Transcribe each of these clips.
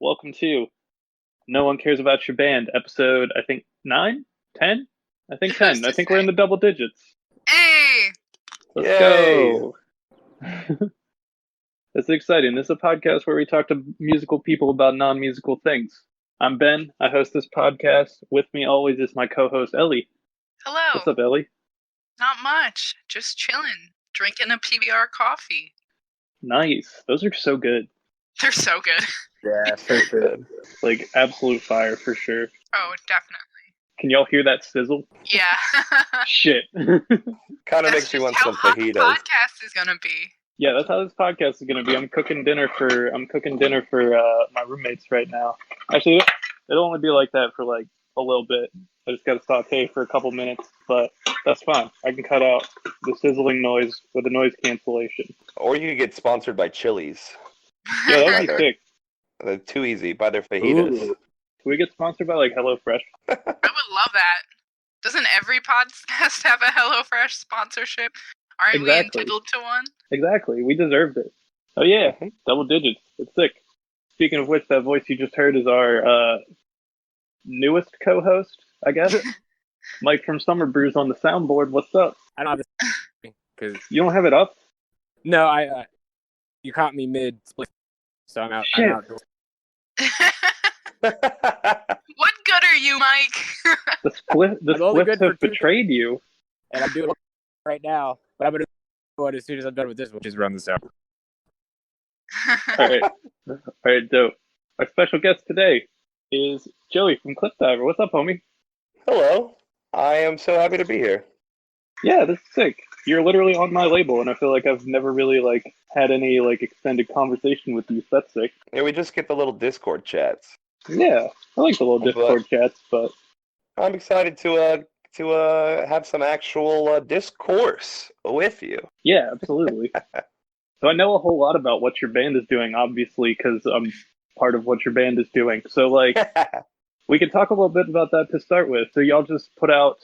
Welcome to No One Cares About Your Band, episode, I think, 9? 10? I think 10. I think we're in the double digits. Hey! Let's Yay. go! It's exciting. This is a podcast where we talk to musical people about non-musical things. I'm Ben. I host this podcast. With me always is my co-host, Ellie. Hello. What's up, Ellie? Not much. Just chilling. Drinking a PBR coffee. Nice. Those are so good. They're so good. Yeah, so good. Like, absolute fire for sure. Oh, definitely. Can y'all hear that sizzle? Yeah. Shit. Kind of That's makes you just want how some hot the fajitas. podcast is gonna be. Yeah, that's how this podcast is gonna be. I'm cooking dinner for my roommates right now. Actually, it'll only be like that for like a little bit. I just gotta saute for a couple minutes, but that's fine. I can cut out the sizzling noise with the noise cancellation. Or you could get sponsored by Chili's. Yeah, that would be sick. They're too easy. Buy their fajitas. Ooh. Can we get sponsored by like HelloFresh? I would love that. Doesn't every podcast have a HelloFresh sponsorship? Aren't we Exactly. entitled to one? Exactly. We deserved it. Oh yeah, double digits. It's sick. Speaking of which, that voice you just heard is our newest co-host, I guess. Mike from Summer Brews on the soundboard. What's up? I don't have this because You don't have it up? no, I you caught me mid split, so I'm out. Shit. I'm outdoors. What good are you, Mike? The I'm only splits good for have betrayed you. And I'm doing it right now, but I'm gonna do it as soon as I'm done with this, which is run this out. All right, dope. Our special guest today is Joey from Cliffdiver. What's up, homie? Hello. I am so happy to be here. Yeah, this is sick. You're literally on my label, and I feel like I've never really like had any like extended conversation with you. So that's sick. Yeah, we just get the little Discord chats. Yeah, I like the little Discord chats, but I'm excited to have some actual discourse with you. yeah, absolutely. So I know a whole lot about what your band is doing, obviously, because I'm part of what your band is doing. So like, we can talk a little bit about that to start with. So y'all just put out,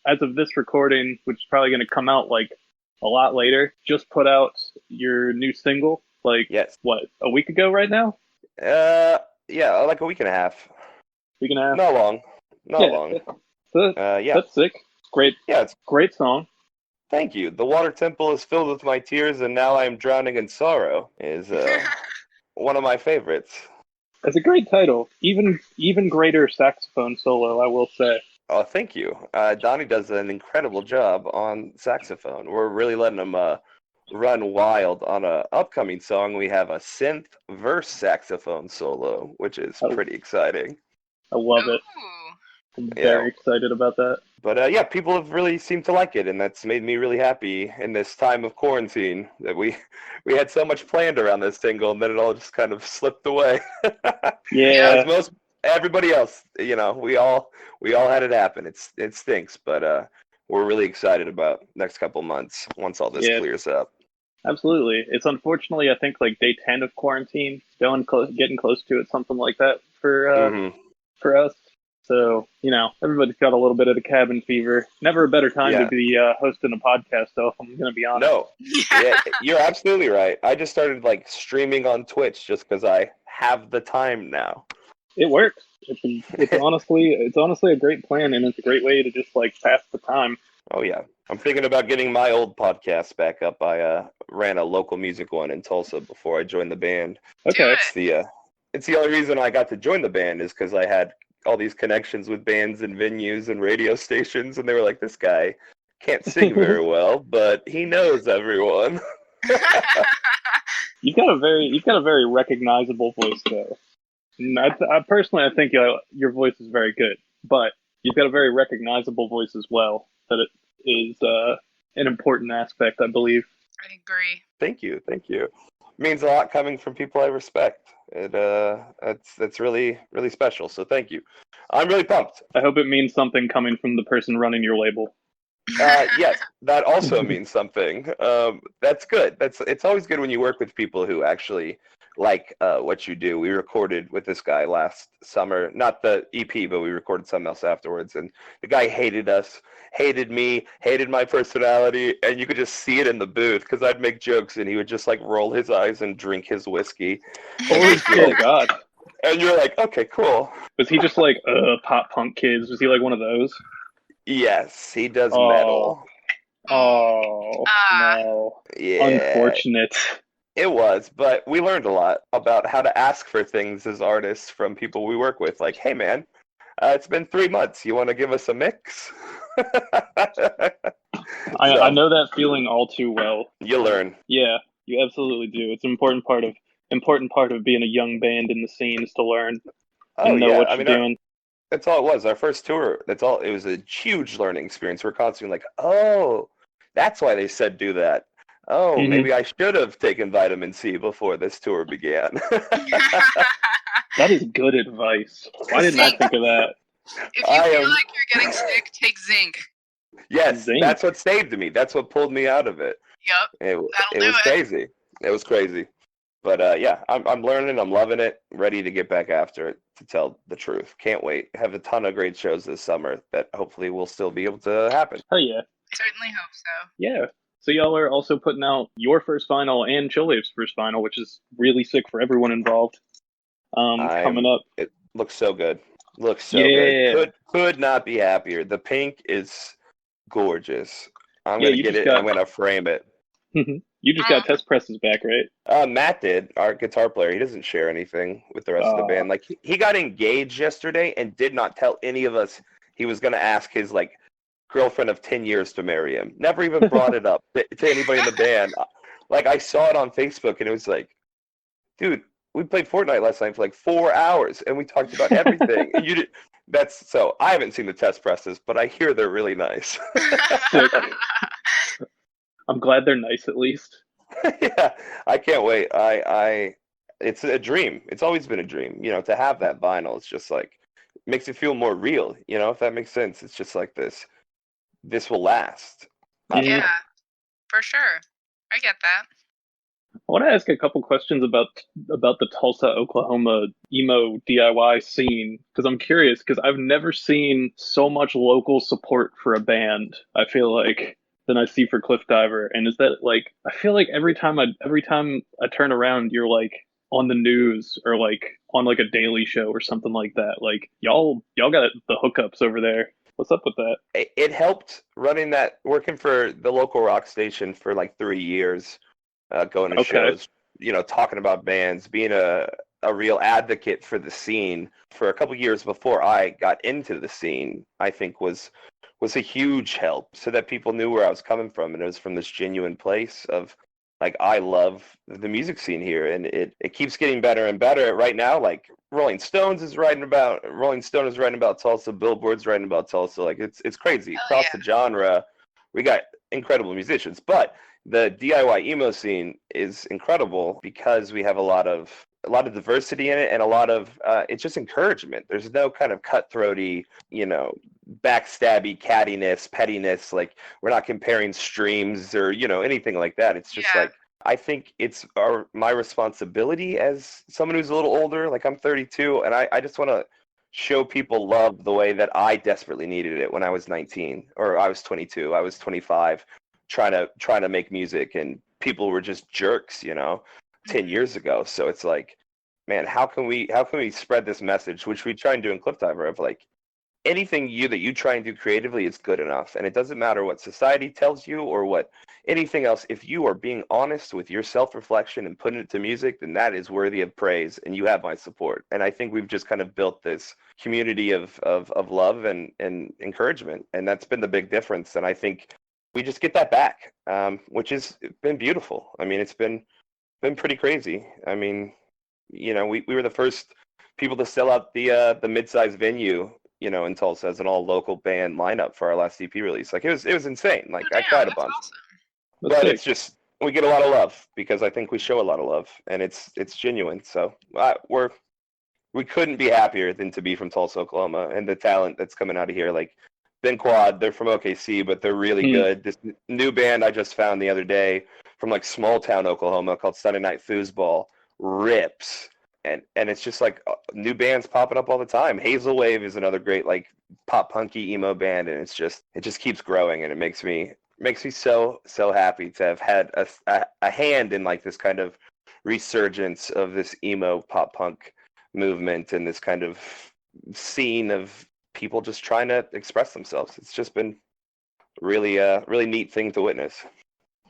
as of this recording, which is probably going to come out like a lot later, just put out your new single, like, Yes. what, a week ago right now? Yeah, like a week and a half. Week and a half? Not long. Not Yeah. long. So Yeah. that's sick. Great, Yeah, great song. thank you. The water temple is filled with my tears, and now I am drowning in sorrow is one of my favorites. It's a great title. Even greater saxophone solo, I will say. Oh, thank you. Donnie does an incredible job on saxophone. We're really letting him run wild on a upcoming song. We have a synth verse saxophone solo, which is pretty exciting. I love it. Ooh. I'm Yeah. very excited about that. But yeah, people have really seemed to like it, and that's made me really happy in this time of quarantine that we had so much planned around this single, and then it all just kind of slipped away. Yeah. As most everybody else, we all had it happen. It stinks, but we're really excited about next couple months once all this Yeah. clears up. Absolutely. It's unfortunately, I think, like day 10 of quarantine, getting close to it, something like that for us. So, everybody's got a little bit of the cabin fever. Never a better time Yeah. to be hosting a podcast, though, if I'm going to be honest. No, yeah, you're absolutely right. I just started like streaming on Twitch just because I have the time now. It works. It's honestly a great plan, and it's a great way to just like pass the time. Oh yeah, I'm thinking about getting my old podcast back up. I ran a local music one in Tulsa before I joined the band. Okay. It's the only reason I got to join the band is because I had all these connections with bands and venues and radio stations, and they were like, "This guy can't sing very well, but he knows everyone." You've got a very recognizable voice, though. And I personally, I think your voice is very good, but you've got a very recognizable voice as well. That it is an important aspect, I believe. I agree. Thank you. It means a lot coming from people I respect. That's really, really special. So thank you. I'm really pumped. I hope it means something coming from the person running your label. Yes, that also means something. That's good. It's always good when you work with people who actually like what you do. We recorded with this guy last summer, not the EP, but we recorded something else afterwards, and the guy hated us, hated me, hated my personality, and you could just see it in the booth because I'd make jokes and he would just like roll his eyes and drink his whiskey. Oh God! And you're like, okay, cool. Was he just like pop punk kids? Was he like one of those? Yes, he does Oh. metal. Oh Ah. no. Yeah, Unfortunate. it was, but we learned a lot about how to ask for things as artists from people we work with. Like, hey man, it's been 3 months. You want to give us a mix? I know that feeling all too well. You learn. Yeah, you absolutely do. It's an important part of being a young band in the scene is to learn Oh and know yeah, what I you're mean, doing. that's all it was. Our first tour, that's all. It was a huge learning experience. We're constantly like, oh, that's why they said do that. Oh, Mhm. maybe I should have taken vitamin C before this tour began. That is good advice. Why didn't I think of that? If you feel like you're getting sick, take zinc. Yes, Zinc. that's what saved me. That's what pulled me out of it. Yep. It was crazy. It was crazy. But yeah, I'm learning. I'm loving it. Ready to get back after it, to tell the truth. Can't wait. Have a ton of great shows this summer that hopefully will still be able to happen. Oh yeah. I certainly hope so. Yeah. So y'all are also putting out your first vinyl and Chillwavve's first vinyl, which is really sick for everyone involved. Coming up. It looks so good. Looks so Yeah. good. Could not be happier. The pink is gorgeous. I'm Yeah, gonna you get just it. got- I'm gonna frame it. You just got test presses back, right? Matt did, our guitar player. He doesn't share anything with the rest of the band. Like he got engaged yesterday and did not tell any of us he was gonna ask his like girlfriend of 10 years to marry him. Never even brought it up to anybody in the band. Like I saw it on Facebook and it was like, dude, we played Fortnite last night for like 4 hours and we talked about everything. And you did. That's so. I haven't seen the test presses, but I hear they're really nice. Sick. I'm glad they're nice at least. Yeah, I can't wait. It's a dream. It's always been a dream, to have that vinyl. It's just like makes it feel more real, if that makes sense. It's just like this will last. Yeah, for sure. I get that. I want to ask a couple questions about the Tulsa, Oklahoma emo DIY scene because I'm curious because I've never seen so much local support for a band. I feel like than I see for Cliffdiver, and is that like I feel like every time I turn around, you're like on the news or like on like a daily show or something like that. Like y'all got the hookups over there. What's up with that? It helped working for the local rock station for like 3 years. Going to shows, talking about bands, being a real advocate for the scene for a couple years before I got into the scene, I think was a huge help so that people knew where I was coming from. And it was from this genuine place of like, I love the music scene here and it keeps getting better and better. Right now, like Rolling Stone is writing about Tulsa, Billboard's writing about Tulsa. Like it's crazy. Across the genre, we got incredible musicians, but the DIY emo scene is incredible because we have a lot of diversity in it and a lot of it's just encouragement. There's no kind of cutthroaty, backstabby cattiness, pettiness. Like we're not comparing streams or anything like that. It's just like I think it's my responsibility as someone who's a little older. Like I'm 32, and I just want to show people love the way that I desperately needed it when I was 19 or I was 22, I was 25. Trying to make music and people were just jerks 10 years ago. So it's like, man, how can we spread this message, which we try and do in Cliffdiver, of like anything that you try and do creatively is good enough, and it doesn't matter what society tells you or what anything else. If you are being honest with your self-reflection and putting it to music, then that is worthy of praise and you have my support. And I think we've just kind of built this community of love and encouragement, and that's been the big difference. And I think we just get that back, which has been beautiful. I mean, it's been pretty crazy. I mean, we were the first people to sell out the mid-sized venue, in Tulsa as an all local band lineup for our last EP release. Like it was insane. Like I cried a bunch, awesome. but it's just we get a lot of love because I think we show a lot of love and it's genuine. So we couldn't be happier than to be from Tulsa, Oklahoma, and the talent that's coming out of here. Like Ben Quad, they're from OKC, but they're really good. This new band I just found the other day from like small town Oklahoma called Sunday Night Foosball rips. And it's just like new bands popping up all the time. Hazelwave is another great like pop punky emo band, and it just keeps growing, and it makes me so happy to have had a hand in like this kind of resurgence of this emo pop punk movement and this kind of scene of people just trying to express themselves. It's just been really neat thing to witness.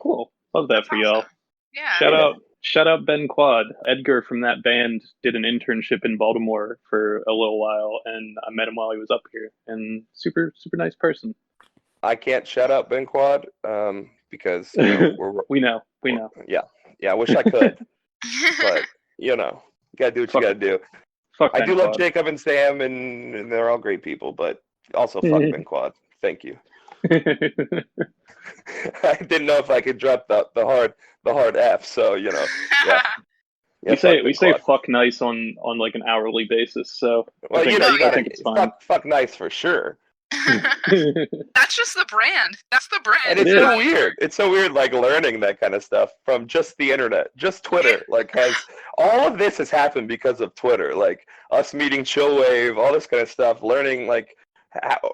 Cool. Love that That's for y'all. awesome. Yeah. Shout out Ben Quad. Edgar from that band did an internship in Baltimore for a little while, and I met him while he was up here. And super nice person. I can't shout out Ben Quad because we're we know. Yeah, I wish I could, but you gotta do what you gotta do. Fuck I Ben do love Quad. Jacob and Sam, and they're all great people, but also fuck Ben Quad. Thank you. I didn't know if I could drop the hard F, so yeah. We say fuck nice on like an hourly basis, so well, I think it's fine. Fuck nice for sure. That's just the brand. That's the brand. And it's so weird. It's so weird, like learning that kind of stuff from just the internet, just Twitter. Like, all of this has happened because of Twitter. Like us meeting Chillwavve, all this kind of stuff. Learning like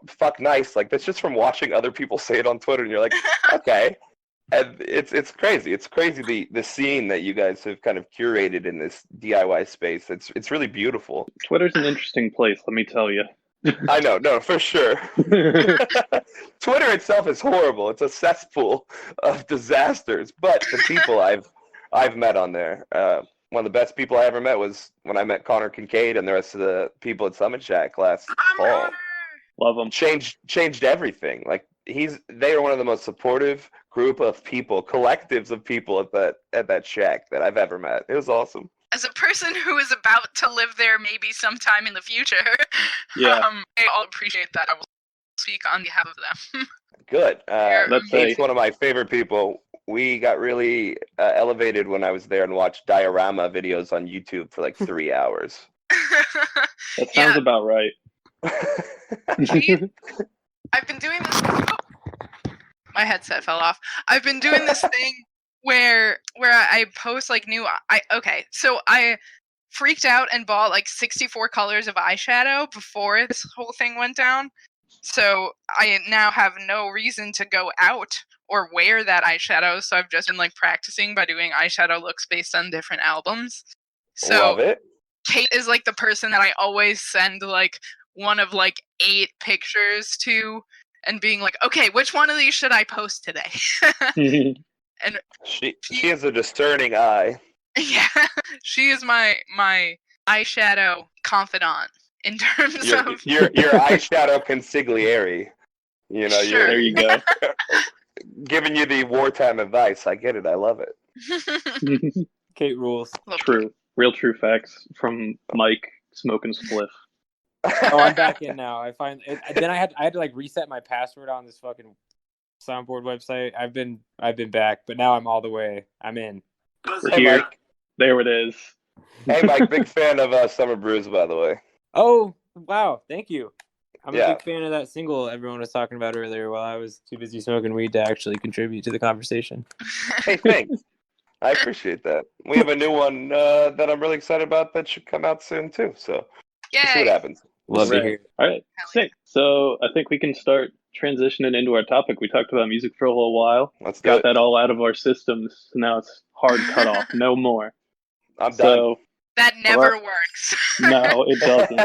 fuck nice. Like that's just from watching other people say it on Twitter, and you're like, okay. And it's crazy. It's crazy the scene that you guys have kind of curated in this DIY space. It's really beautiful. Twitter's an interesting place, let me tell you. I know, no, for sure. Twitter itself is horrible. It's a cesspool of disasters. But the people I've met on there, one of the best people I ever met was when I met Connor Kincaid and the rest of the people at Summit Shack last fall. Love them. Changed everything. Like they are one of the most supportive group of people, collectives of people at that shack that I've ever met. It was awesome. As a person who is about to live there maybe sometime in the future, I all appreciate that. I will speak on behalf of them. Good. He's one of my favorite people. We got really elevated when I was there and watched diorama videos on YouTube for like 3 hours. That sounds about right. I've been doing this. My headset fell off. I've been doing this thing where I post like so I freaked out and bought like 64 colors of eyeshadow before this whole thing went down. So I now have no reason to go out or wear that eyeshadow. So I've just been like practicing by doing eyeshadow looks based on different albums. So love it. Kate is like the person that I always send like one of like 8 pictures to and being like, okay, which one of these should I post today? And she has a discerning eye. Yeah, she is my eyeshadow confidant in terms of your eyeshadow consigliere. Sure. There you go. Giving you the wartime advice. I get it. I love it. Kate rules. True. Real true facts from Mike smoking spliff. Oh, I'm back in now. I find it, then I had to like reset my password on this fucking soundboard website. I've been back, but now I'm all the way. I'm in. We're here. Mike. There it is. Hey, Mike, big fan of Summer Brews, by the way. Oh, wow. Thank you. I'm Yeah. a big fan of that single everyone was talking about earlier while I was too busy smoking weed to actually contribute to the conversation. Hey, thanks. I appreciate that. We have a new one that I'm really excited about that should come out soon, too. So we'll see what happens. Love to hear. All right, sick. So I think we can start transitioning into our topic. We talked about music for a little while. Let's got that all out of our systems. So now it's hard cut off. No more. I'm done. That never works. No, it doesn't.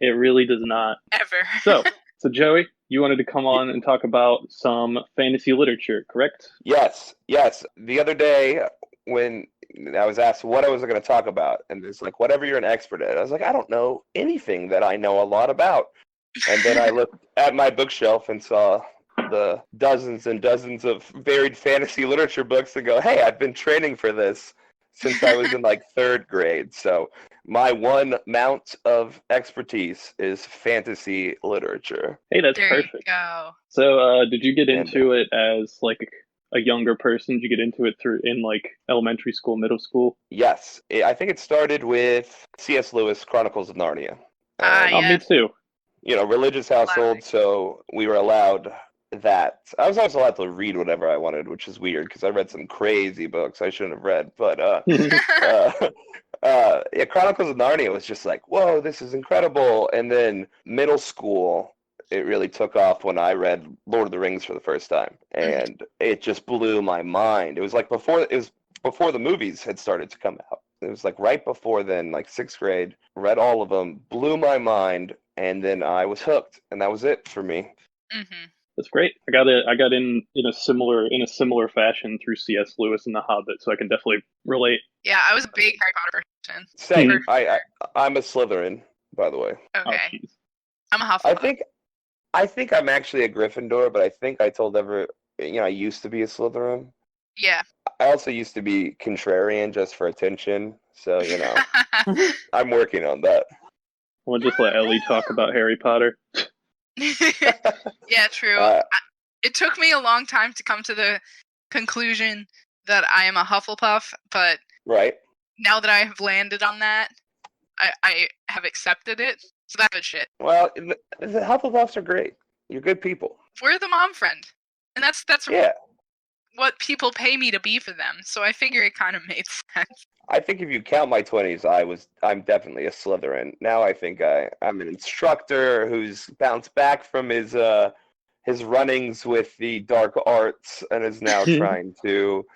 It really does not. Ever. So Joey, you wanted to come on and talk about some fantasy literature, correct? Yes. The other day when I was asked what I was going to talk about, and it's like, whatever you're an expert at. I was like, I don't know anything that I know a lot about. And then I looked at my bookshelf and saw the dozens and dozens of varied fantasy literature books and go, hey, I've been training for this since I was in like 3rd grade. So my one mount of expertise is fantasy literature. Hey, that's there perfect. You go. So did you get into it as like a younger person? Did you get into it in like elementary school, middle school? Yes. I think it started with C.S. Lewis' Chronicles of Narnia. Me too. Religious household, so we were allowed that. I was always allowed to read whatever I wanted, which is weird because I read some crazy books I shouldn't have read. But Chronicles of Narnia was just like, whoa, this is incredible. And then middle school, it really took off when I read Lord of the Rings for the first time, and it just blew my mind. It was like before the movies had started to come out, It was like right before then, like 6th grade. Read all of them, blew my mind, and then I was hooked, and that was it for me. Mm-hmm. That's great. I got in a similar fashion through C.S. Lewis and The Hobbit, so I can definitely relate. Yeah, I was a big Harry Potter person. Same. I'm a Slytherin, by the way. Oh, Okay, jeez. I'm a Hufflepuff. I think I'm actually a Gryffindor, but I think I told I used to be a Slytherin. Yeah. I also used to be contrarian just for attention, so I'm working on that. We'll just let Ellie talk about Harry Potter. Yeah, true. It took me a long time to come to the conclusion that I am a Hufflepuff, but Right. now that I have landed on that, I have accepted it. So that's good shit. Well, the Hufflepuffs are great. You're good people. We're the mom friend, and that's Yeah. what people pay me to be for them. So I figure it kind of made sense. I think if you count my 20s, I'm definitely a Slytherin. Now I think I'm an instructor who's bounced back from his runnings with the dark arts and is now trying to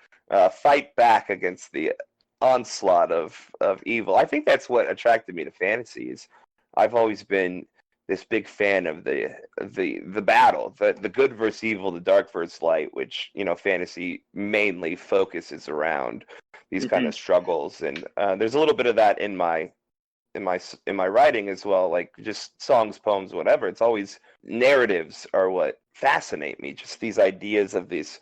fight back against the onslaught of evil. I think that's what attracted me to fantasies. I've always been this big fan of the battle, the good versus evil, the dark versus light, which fantasy mainly focuses around these kind of struggles, and there's a little bit of that in my writing as well, like just songs, poems, whatever. It's always narratives are what fascinate me, just these ideas of these,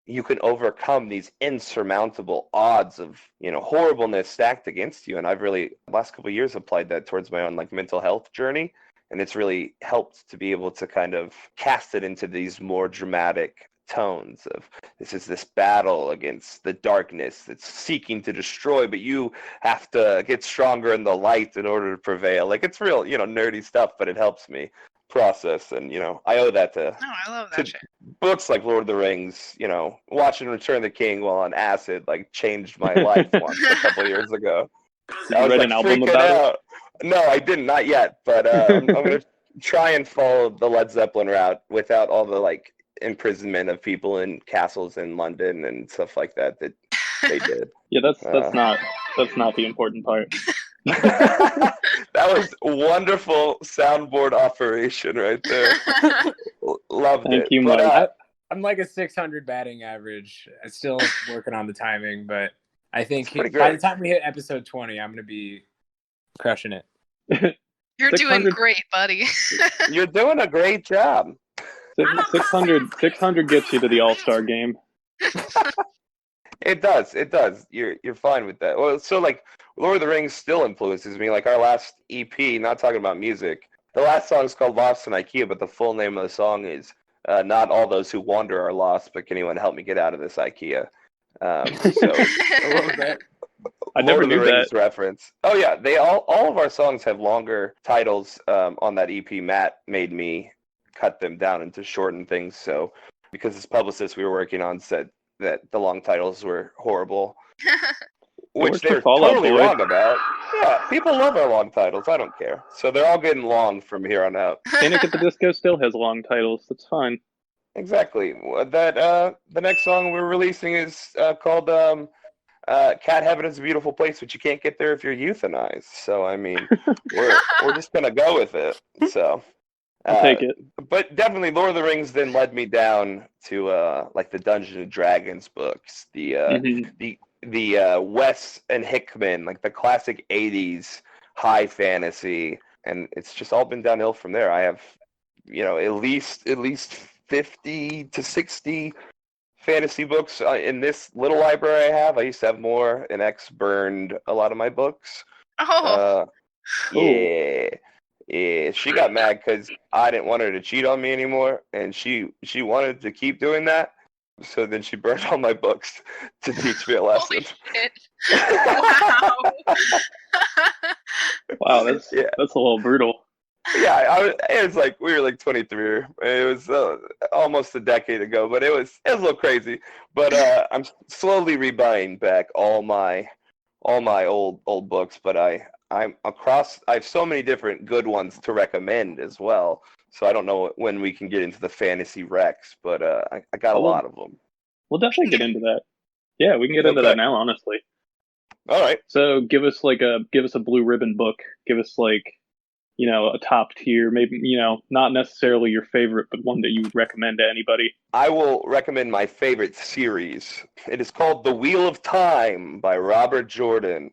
you can overcome these insurmountable odds of horribleness stacked against you. And I've really last couple of years applied that towards my own like mental health journey, and it's really helped to be able to kind of cast it into these more dramatic tones of this battle against the darkness that's seeking to destroy, but you have to get stronger in the light in order to prevail. Like, it's real nerdy stuff, but it helps me process, and I owe that to I love that shit. books like Lord of the Rings. Watching Return of the King while on acid like changed my life once a couple years ago. Did you write an album about it? No, I didn't, not yet, but I'm gonna try and follow the Led Zeppelin route without all the like imprisonment of people in castles in London and stuff like that they did. Yeah, that's not the important part. That was wonderful soundboard operation right there. Loved Thank it. you, But, Mike. I'm like a 600 batting average. I'm still working on the timing, but I think pretty by the great. time we hit episode 20, I'm going to be crushing it. You're doing 600 great, buddy. You're doing a great job. 600 gets you to the All-Star game. It does. You're fine with that. Well, so like Lord of the Rings still influences me. Like our last EP, not talking about music. The last song is called Lost in IKEA, but the full name of the song is Not All Those Who Wander Are Lost, but Can Anyone Help Me Get Out of This IKEA? So I love that. I never Lord of the knew Rings that. reference. Oh yeah, they all of our songs have longer titles on that EP. Matt made me cut them down into shortened things. So because this publicist we were working on said that the long titles were horrible, which they're totally wrong about. Yeah, people love our long titles. I don't care. So they're all getting long from here on out. Panic at the Disco still has long titles. That's fine. Exactly. That the next song we're releasing is called Cat Heaven is a Beautiful Place, but you can't get there if you're euthanized. So I mean, we're just gonna go with it. So I'll take it. But definitely Lord of the Rings then led me down to like the Dungeons and Dragons books, the Wes and Hickman, like the classic 80s high fantasy, and it's just all been downhill from there. I have at least 50 to 60 fantasy books in this little library I have. I used to have more, and X burned a lot of my books. Oh. Yeah, she got mad because I didn't want her to cheat on me anymore, and she wanted to keep doing that. So then she burned all my books to teach me a lesson. Holy shit! Wow. Wow, that's a little brutal. Yeah, it was like we were like 23. It was almost a decade ago, but it was a little crazy. But I'm slowly rebuying back all my old books. But I have so many different good ones to recommend as well. So I don't know when we can get into the fantasy Rex, but I got a lot of them. We'll definitely get into that. Yeah, we can get into that now, honestly. All right. So give us a blue ribbon book. Give us a top tier, maybe not necessarily your favorite, but one that you would recommend to anybody. I will recommend my favorite series. It is called The Wheel of Time by Robert Jordan.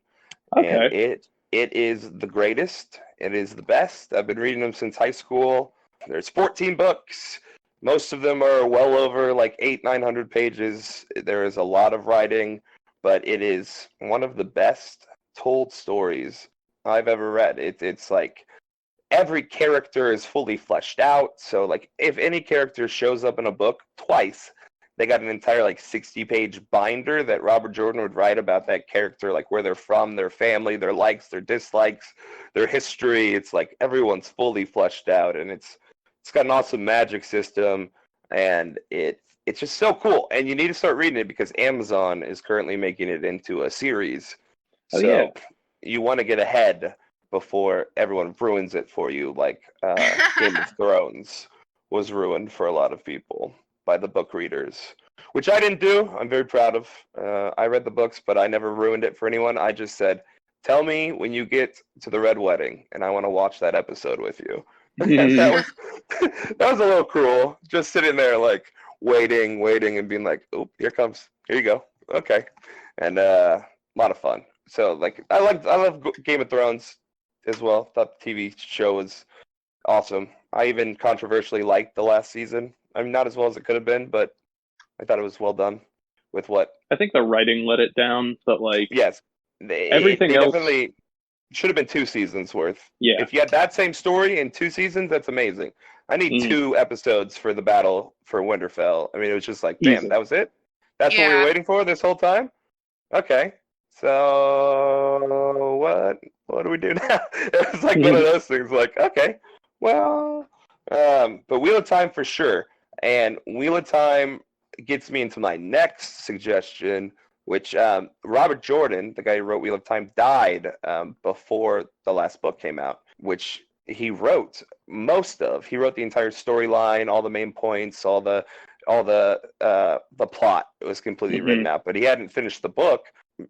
And Okay. it is the greatest. It is the best. I've been reading them since high school. There's 14 books. Most of them are well over like 900 pages. There is a lot of writing, but it is one of the best told stories I've ever read. It's like every character is fully fleshed out. So like if any character shows up in a book twice, they got an entire like 60-page binder that Robert Jordan would write about that character, like where they're from, their family, their likes, their dislikes, their history. It's like everyone's fully fleshed out, and it's got an awesome magic system, and it's just so cool. And you need to start reading it because Amazon is currently making it into a series. Oh, So yeah. you want to get ahead before everyone ruins it for you, like Game of Thrones was ruined for a lot of people by the book readers, which I didn't do. I'm very proud of. I read the books, but I never ruined it for anyone. I just said, tell me when you get to the Red Wedding, and I want to watch that episode with you. And that was that was a little cruel, just sitting there like waiting and being like, oh, here you go. Okay. And a lot of fun. So like I love Game of Thrones as well. Thought the TV show was awesome. I even controversially liked the last season. I mean, not as well as it could have been, but I thought it was well done with what. I think the writing let it down, but Yes, everything they else definitely should have been 2 seasons worth. Yeah. If you had that same story in 2 seasons, that's amazing. I need 2 episodes for the battle for Winterfell. I mean, it was just like, damn, Easy. that was it? That's what we were waiting for this whole time? Okay. So what do we do now? It was like one of those things like, okay, well, but Wheel of Time for sure. And Wheel of Time gets me into my next suggestion, which Robert Jordan, the guy who wrote Wheel of Time, died before the last book came out, which he wrote most of. He wrote the entire storyline, all the main points, all the plot. It was completely written out, but he hadn't finished the book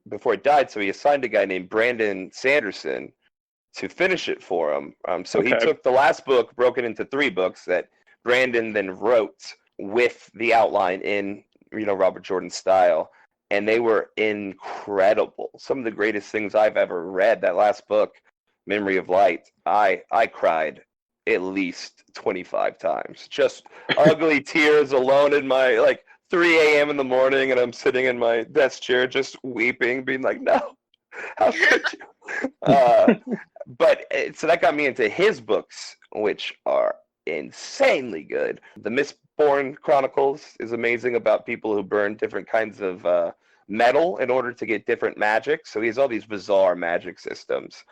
before he died, so he assigned a guy named Brandon Sanderson to finish it for him. So he took the last book, broke it into 3 books that Brandon then wrote with the outline in Robert Jordan style, and they were incredible. Some of the greatest things I've ever read. That last book, Memory of Light, I cried at least 25 times. Just ugly tears alone in my 3 a.m. in the morning, and I'm sitting in my desk chair just weeping, being like, no, how could you? But so that got me into his books, which are insanely good. The Mistborn Chronicles is amazing, about people who burn different kinds of metal in order to get different magic. So he has all these bizarre magic systems.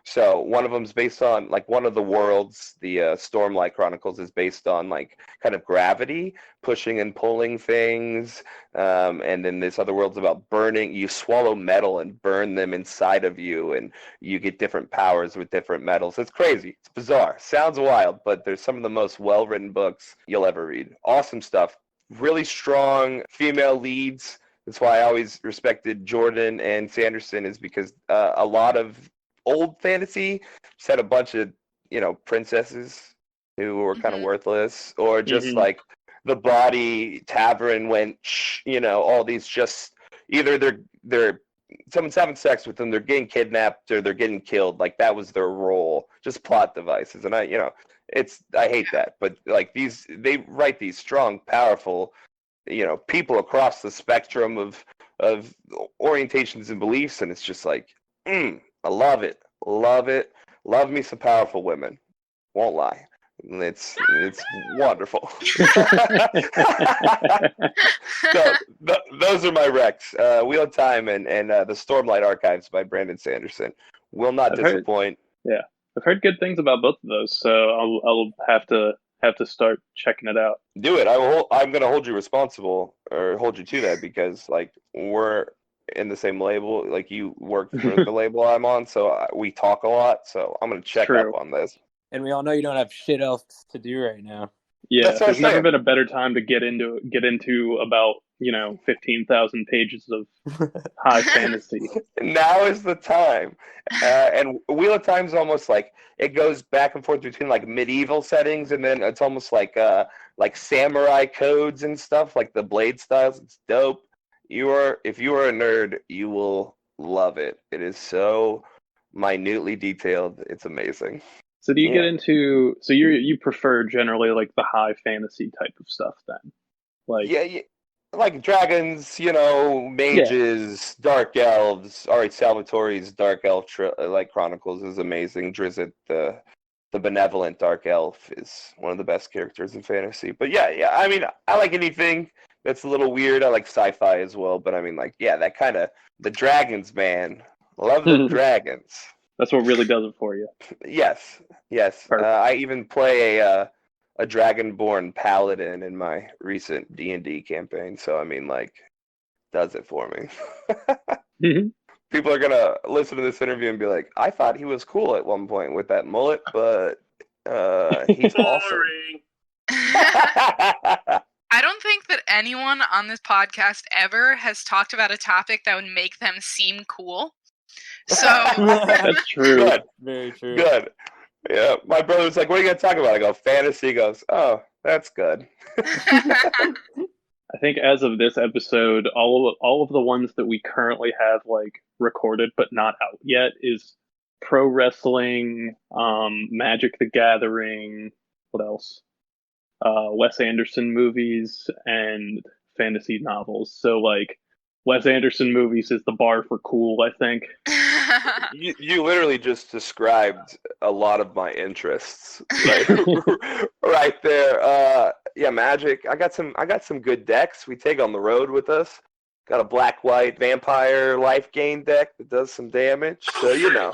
So one of them is based on one of the worlds, the Stormlight Chronicles, is based on kind of gravity, pushing and pulling things. And then this other world's about burning. You swallow metal and burn them inside of you, and you get different powers with different metals. It's crazy. It's bizarre. Sounds wild, but there's some of the most well-written books you'll ever read. Awesome stuff. Really strong female leads. That's why I always respected Jordan and Sanderson, is because a lot of old fantasy just had a bunch of princesses who were kind of worthless, or just the body tavern wench, all these, just either they're someone's having sex with them, they're getting kidnapped, or they're getting killed. That was their role, just plot devices. And I hate that, but they write these strong, powerful people across the spectrum of orientations and beliefs, and it's just I love it. Love me some powerful women. Won't lie. It's wonderful. So those are my recs. Wheel of Time and the Stormlight Archives by Brandon Sanderson. Will not disappoint. I've heard good things about both of those, so I'll have to start checking it out. Do it. I'm going to hold you responsible, or hold you to that, because we're in the same label. You work for the label I'm on, so we talk a lot. So I'm going to check up on this. And we all know you don't have shit else to do right now. Yeah, there's never been a better time to get into about 15,000 pages of high fantasy. Now is the time. And Wheel of Time's almost like it goes back and forth between like medieval settings, and then it's almost like samurai codes and stuff, like the blade styles. It's dope. If you are a nerd, you will love it. It is so minutely detailed. It's amazing. So do you get into? So you prefer generally like the high fantasy type of stuff then? Like yeah, like dragons, mages, dark elves. All right, Salvatore's Dark Elf Chronicles is amazing. Drizzt, the benevolent dark elf, is one of the best characters in fantasy. But yeah. I mean, I like anything that's a little weird. I like sci-fi as well. But I mean, like, yeah, that kind of the dragons, man. Love the dragons. That's what really does it for you. Yes. I even play a dragonborn paladin in my recent D&D campaign. So I mean, like, does it for me. Mm-hmm. People are gonna listen to this interview and be like, "I thought he was cool at one point with that mullet, but he's awesome." I don't think that anyone on this podcast ever has talked about a topic that would make them seem cool. So That's true. Good. Very true. Good. Yeah, my brother's like, "What are you gonna talk about?" I go, "Fantasy." He goes, "Oh, that's good." I think as of this episode, all of the ones that we currently have like recorded but not out yet is pro wrestling, Magic the Gathering, what else? Wes Anderson movies and fantasy novels. So like Wes Anderson movies is the bar for cool, I think. You literally just described a lot of my interests, like, right there. Yeah, Magic. I got some good decks we take on the road with us. Got a black-white vampire life gain deck that does some damage. So you know.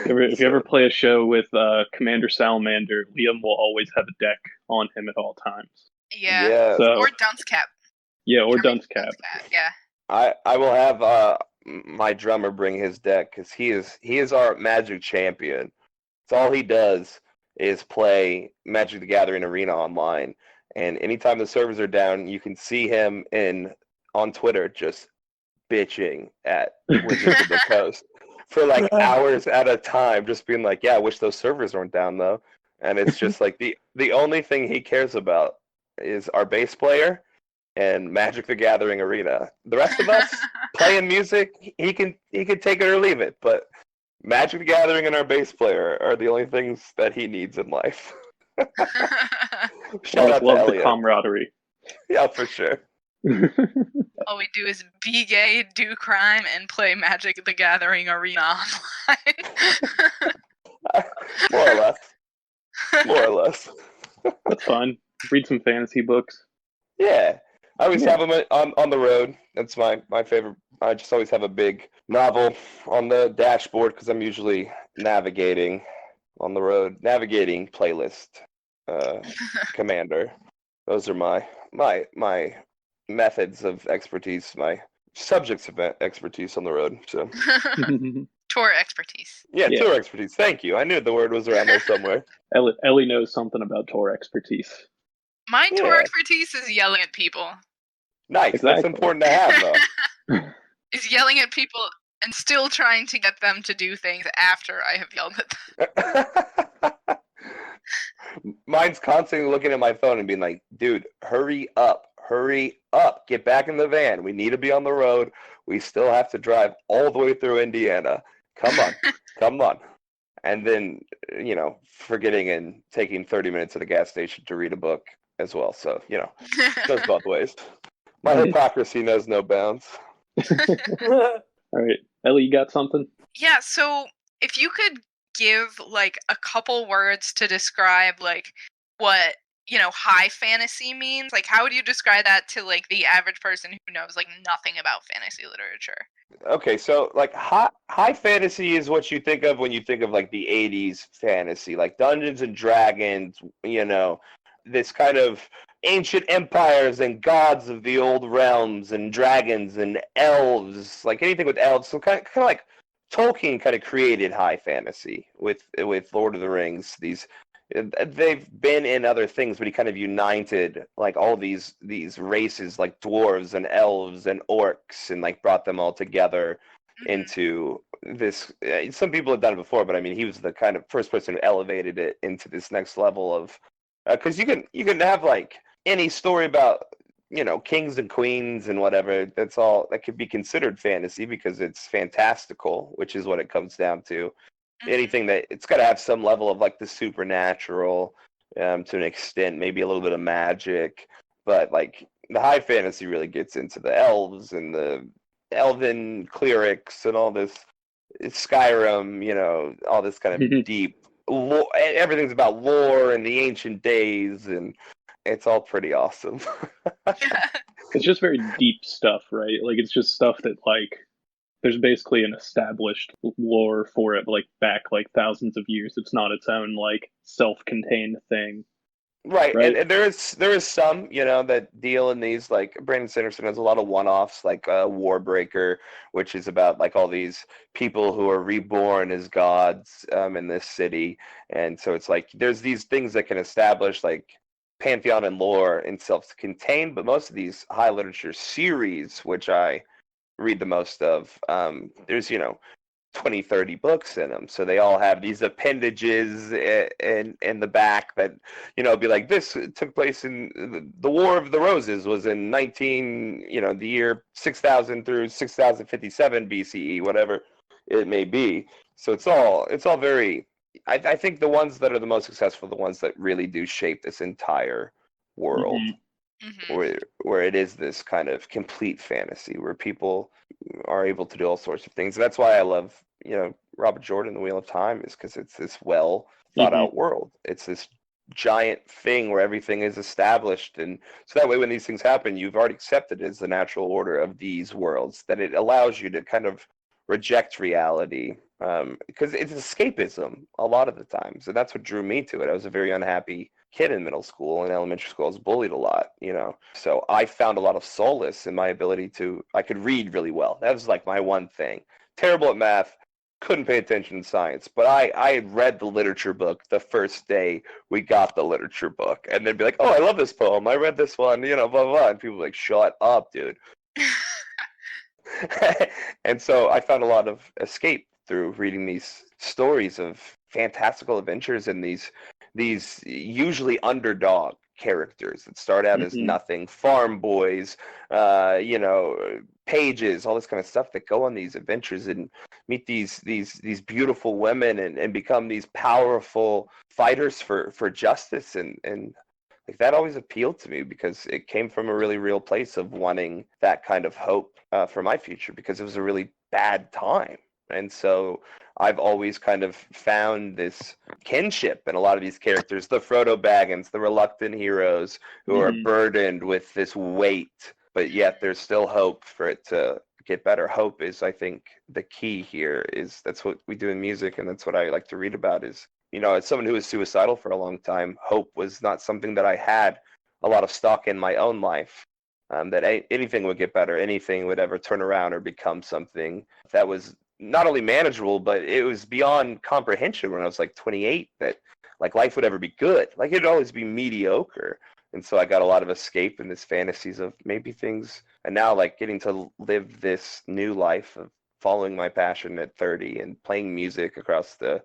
If you ever play a show with Commander Salamander, Liam will always have a deck on him at all times. Yeah. So, Or Dunce Cap. Yeah, or Dunce Cap. Yeah. I will have my drummer bring his deck because he is our Magic champion. It's all he does is play Magic the Gathering Arena online, and anytime the servers are down, you can see him on Twitter just bitching at Wizards of the Coast for like hours at a time, just being like, "Yeah, I wish those servers weren't down though." And it's just like the only thing he cares about is our bass player and Magic the Gathering Arena. The rest of us playing music, he can take it or leave it, but Magic the Gathering and our bass player are the only things that he needs in life. Shout out to Love Ellie. the camaraderie. Yeah, for sure. All we do is be gay, do crime, and play Magic the Gathering Arena online. More or less. That's fun. Read some fantasy books. Yeah. I always have them on the road. That's my favorite. I just always have a big novel on the dashboard because I'm usually navigating on the road. Navigating, playlist, commander. Those are my methods of expertise, my subjects of expertise on the road. So Tour expertise. Yeah, tour expertise. Thank you. I knew the word was around there somewhere. Ellie knows something about tour expertise. My tour expertise is yelling at people. Nice. Exactly. That's important to have, though. Is yelling at people and still trying to get them to do things after I have yelled at them. Mine's constantly looking at my phone and being like, "Dude, hurry up. Get back in the van. We need to be on the road. We still have to drive all the way through Indiana. Come on." And then, forgetting and taking 30 minutes at a gas station to read a book as well. So, it goes both ways. My hypocrisy knows no bounds. All right. Ellie, you got something? Yeah, so if you could give, like, a couple words to describe, like, what, high fantasy means, like, how would you describe that to, like, the average person who knows, like, nothing about fantasy literature? Okay, so, like, high fantasy is what you think of when you think of, like, the 80s fantasy, like Dungeons and Dragons, this kind of ancient empires and gods of the old realms and dragons and elves, like anything with elves. So kind of like Tolkien kind of created high fantasy with Lord of the Rings. These they've been in other things, but he kind of united like all these races, like dwarves and elves and orcs, and like brought them all together into this. Some people have done it before, but I mean, he was the kind of first person who elevated it into this next level of, because you can have like any story about, you know, kings and queens and whatever. That's all that could be considered fantasy because it's fantastical, which is what it comes down to. Anything that it's got to have some level of like the supernatural, to an extent, maybe a little bit of magic, but like the high fantasy really gets into the elves and the elven clerics and all this Skyrim, you know, all this kind of deep lore. Everything's about lore and the ancient days, and it's all pretty awesome. It's just very deep stuff, right? Like it's just stuff that like there's basically an established lore for it, like back like thousands of years. It's not its own like self-contained thing. Right, Right. and there is some, you know, that deal in these, like Brandon Sanderson has a lot of one-offs, like Warbreaker, which is about like all these people who are reborn as gods in this city, and so it's like there's these things that can establish like pantheon and lore and self-contained, but most of these high literature series, which I read the most of, there's, you know, 20, 30 books in them, so they all have these appendages in the back that, you know, be like, this took place in the War of the Roses was in 19, you know, the year 6000 through 6057 BCE, whatever it may be. So it's all very, I think the ones that are the most successful are the ones that really do shape this entire world. Where it is this kind of complete fantasy where people are able to do all sorts of things. That's why I love, you know, Robert Jordan, The Wheel of Time, is because it's this well thought out world. It's this giant thing where everything is established, and so that way when these things happen, you've already accepted it as the natural order of these worlds, that it allows you to kind of reject reality, because it's escapism a lot of the time. So that's what drew me to it. I was a very unhappy kid in middle school and elementary school. I was bullied a lot, you know. So I found a lot of solace in my ability to, I could read really well. That was like my one thing. Terrible at math, couldn't pay attention to science, but I had read the literature book the first day we got the literature book, and they'd be like, oh, I love this poem, I read this one, you know, blah, blah, blah. And people were like, shut up, dude. And so I found a lot of escape through reading these stories of fantastical adventures and these usually underdog characters that start out as nothing, farm boys, you know, pages, all this kind of stuff, that go on these adventures and meet these beautiful women and become these powerful fighters for justice, and like that always appealed to me because it came from a really real place of wanting that kind of hope for my future, because it was a really bad time. And so I've always kind of found this kinship in a lot of these characters, the Frodo Baggins, the reluctant heroes who are burdened with this weight, but yet there's still hope for it to get better. Hope is, I think, the key here. Is that's what we do in music, and that's what I like to read about. Is, you know, as someone who was suicidal for a long time, hope was not something that I had a lot of stock in my own life. That anything would get better, anything would ever turn around or become something that was not only manageable, but it was beyond comprehension when I was like 28, that like life would ever be good. Like it'd always be mediocre. And so I got a lot of escape in this fantasies of maybe things, and now like getting to live this new life of following my passion at 30 and playing music across the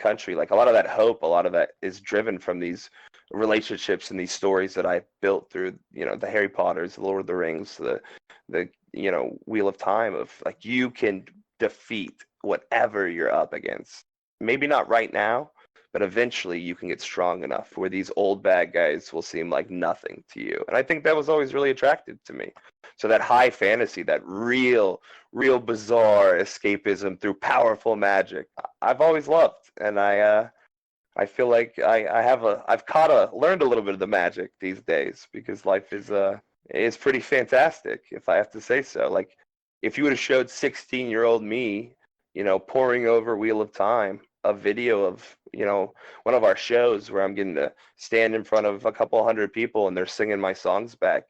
country. Like a lot of that hope, a lot of that is driven from these relationships and these stories that I built through, you know, the Harry Potters, the Lord of the Rings, the you know, Wheel of Time, of like you can defeat whatever you're up against. Maybe not right now, but eventually you can get strong enough where these old bad guys will seem like nothing to you. And I think that was always really attractive to me. So that high fantasy, that real bizarre escapism through powerful magic, I've always loved. And I feel like I've learned a little bit of the magic these days, because life is pretty fantastic, if I have to say so. Like if you would have showed 16-year-old me, you know, poring over Wheel of Time, a video of, you know, one of our shows where I'm getting to stand in front of a couple hundred people and they're singing my songs back,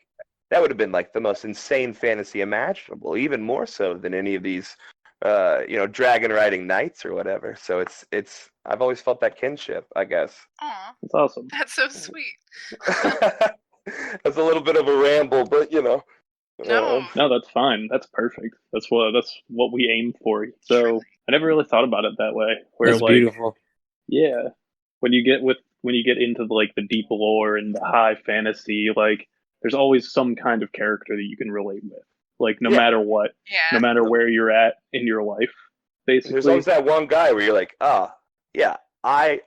that would have been like the most insane fantasy imaginable, even more so than any of these dragon riding knights or whatever. So it's I've always felt that kinship, I guess. Aw, It's awesome. that's so sweet. That's a little bit of a ramble, but No, No, that's fine. That's perfect. That's what we aim for. So truly. I never really thought about it that way. Where That's like, beautiful. yeah, when you get into like the deep lore and the high fantasy, like there's always some kind of character that you can relate with. Like no Yeah. matter what, no Yeah. matter where you're at in your life, There's basically. always that one guy where you're like, yeah, I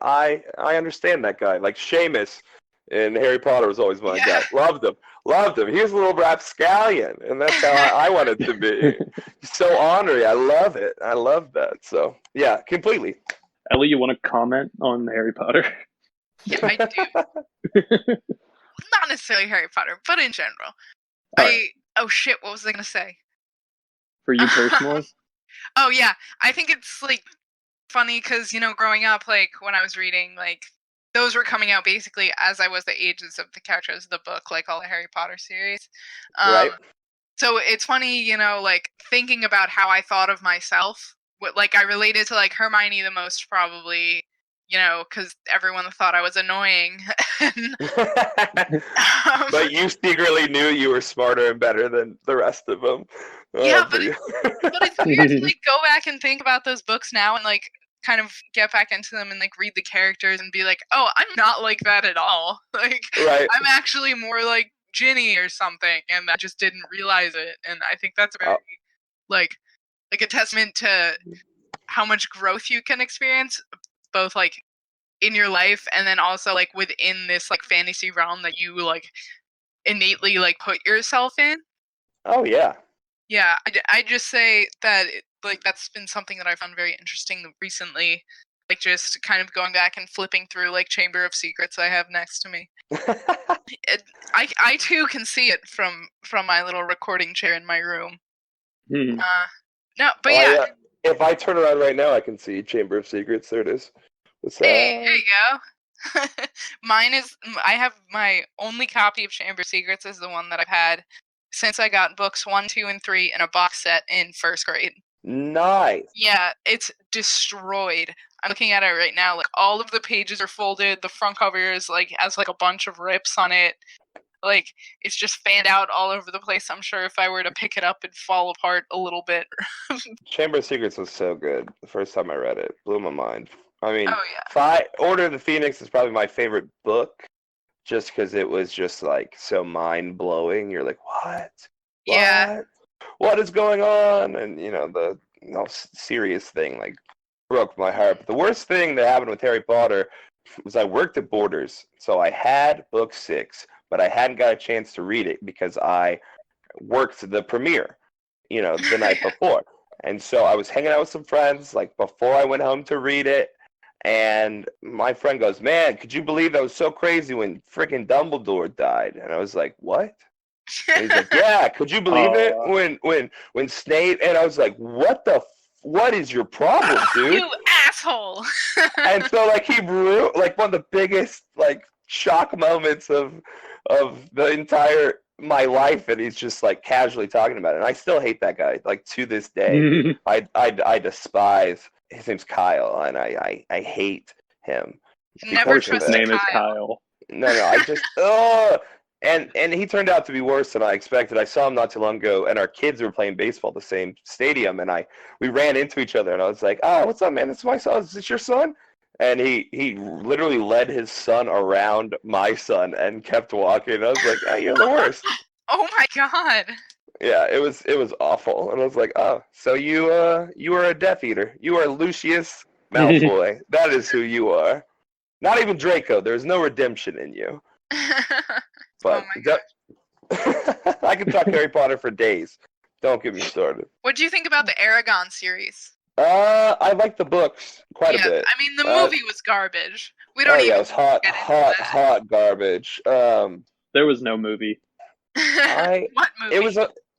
understand that guy. Like Seamus in Harry Potter was always my Yeah. guy. Loved him. He was a little rapscallion, and that's how I wanted to be. So ornery. I love it. I love that. So yeah, completely. Ellie, you want to comment on Harry Potter? Yeah, I do. Not necessarily Harry Potter, but in general. Alright. Oh shit, what was I gonna say? For you personally? Oh yeah, I think it's like funny because growing up, like when I was reading, like those were coming out basically as I was the ages of the characters of the book, like all the Harry Potter series. Right. So it's funny, like thinking about how I thought of myself. Like I related to like Hermione the most probably, because everyone thought I was annoying. And, But you secretly knew you were smarter and better than the rest of them. Yeah, but it's weird to like go back and think about those books now and like kind of get back into them and like read the characters and be like, oh, I'm not like that at all. Like right. I'm actually more like Ginny or something, and I just didn't realize it. And I think that's very like a testament to how much growth you can experience, both like in your life and then also like within this like fantasy realm that you like innately like put yourself in. Oh yeah. Yeah, I just say that like that's been something that I found very interesting recently. Like just kind of going back and flipping through like Chamber of Secrets I have next to me. I too can see it from my little recording chair in my room. No, but yeah. If I turn around right now, I can see Chamber of Secrets. There it is. What's that? Hey, there you go. Mine is. I have my only copy of Chamber of Secrets is the one that I've had since I got books 1, 2, and 3 in a box set in first grade. Nice. Yeah, it's destroyed. I'm looking at it right now. Like all of the pages are folded. The front cover is like has like a bunch of rips on it. Like it's just fanned out all over the place. I'm sure if I were to pick it up, it'd fall apart a little bit. Chamber of Secrets was so good. The first time I read it, blew my mind. I mean, oh yeah. Order of the Phoenix is probably my favorite book, just because it was just like so mind blowing. You're like, what? Yeah. What is going on? And the serious thing like broke my heart. But the worst thing that happened with Harry Potter was I worked at Borders, so I had book 6, but I hadn't got a chance to read it because I worked the premiere, the night before. And so I was hanging out with some friends like before I went home to read it. And my friend goes, man, could you believe that was so crazy when freaking Dumbledore died? And I was like, what? And he's like, yeah, could you believe it when Snape? And I was like, what is your problem, dude? You asshole. And so like he ruined like one of the biggest like shock moments of the entire my life, and he's just like casually talking about it. And I still hate that guy. Like to this day, I despise. His name's Kyle, and I hate him. Never trust his name Kyle. is Kyle. No, I just and he turned out to be worse than I expected. I saw him not too long ago, and our kids were playing baseball at the same stadium, and we ran into each other, and I was like, "Oh, what's up, man? It's my son. Is this your son?" And he literally led his son around my son and kept walking. And I was like, "Oh, you're the worst." Oh my god. Yeah, it was awful, and I was like, "Oh, so you are a Death Eater. You are Lucius Malfoy. That is who you are. Not even Draco. There's no redemption in you." But I can talk Harry Potter for days. Don't get me started. What do you think about the Aragon series? I like the books quite a bit. I mean, the movie was garbage. We don't even. Yeah, it was hot garbage. There was no movie. What movie?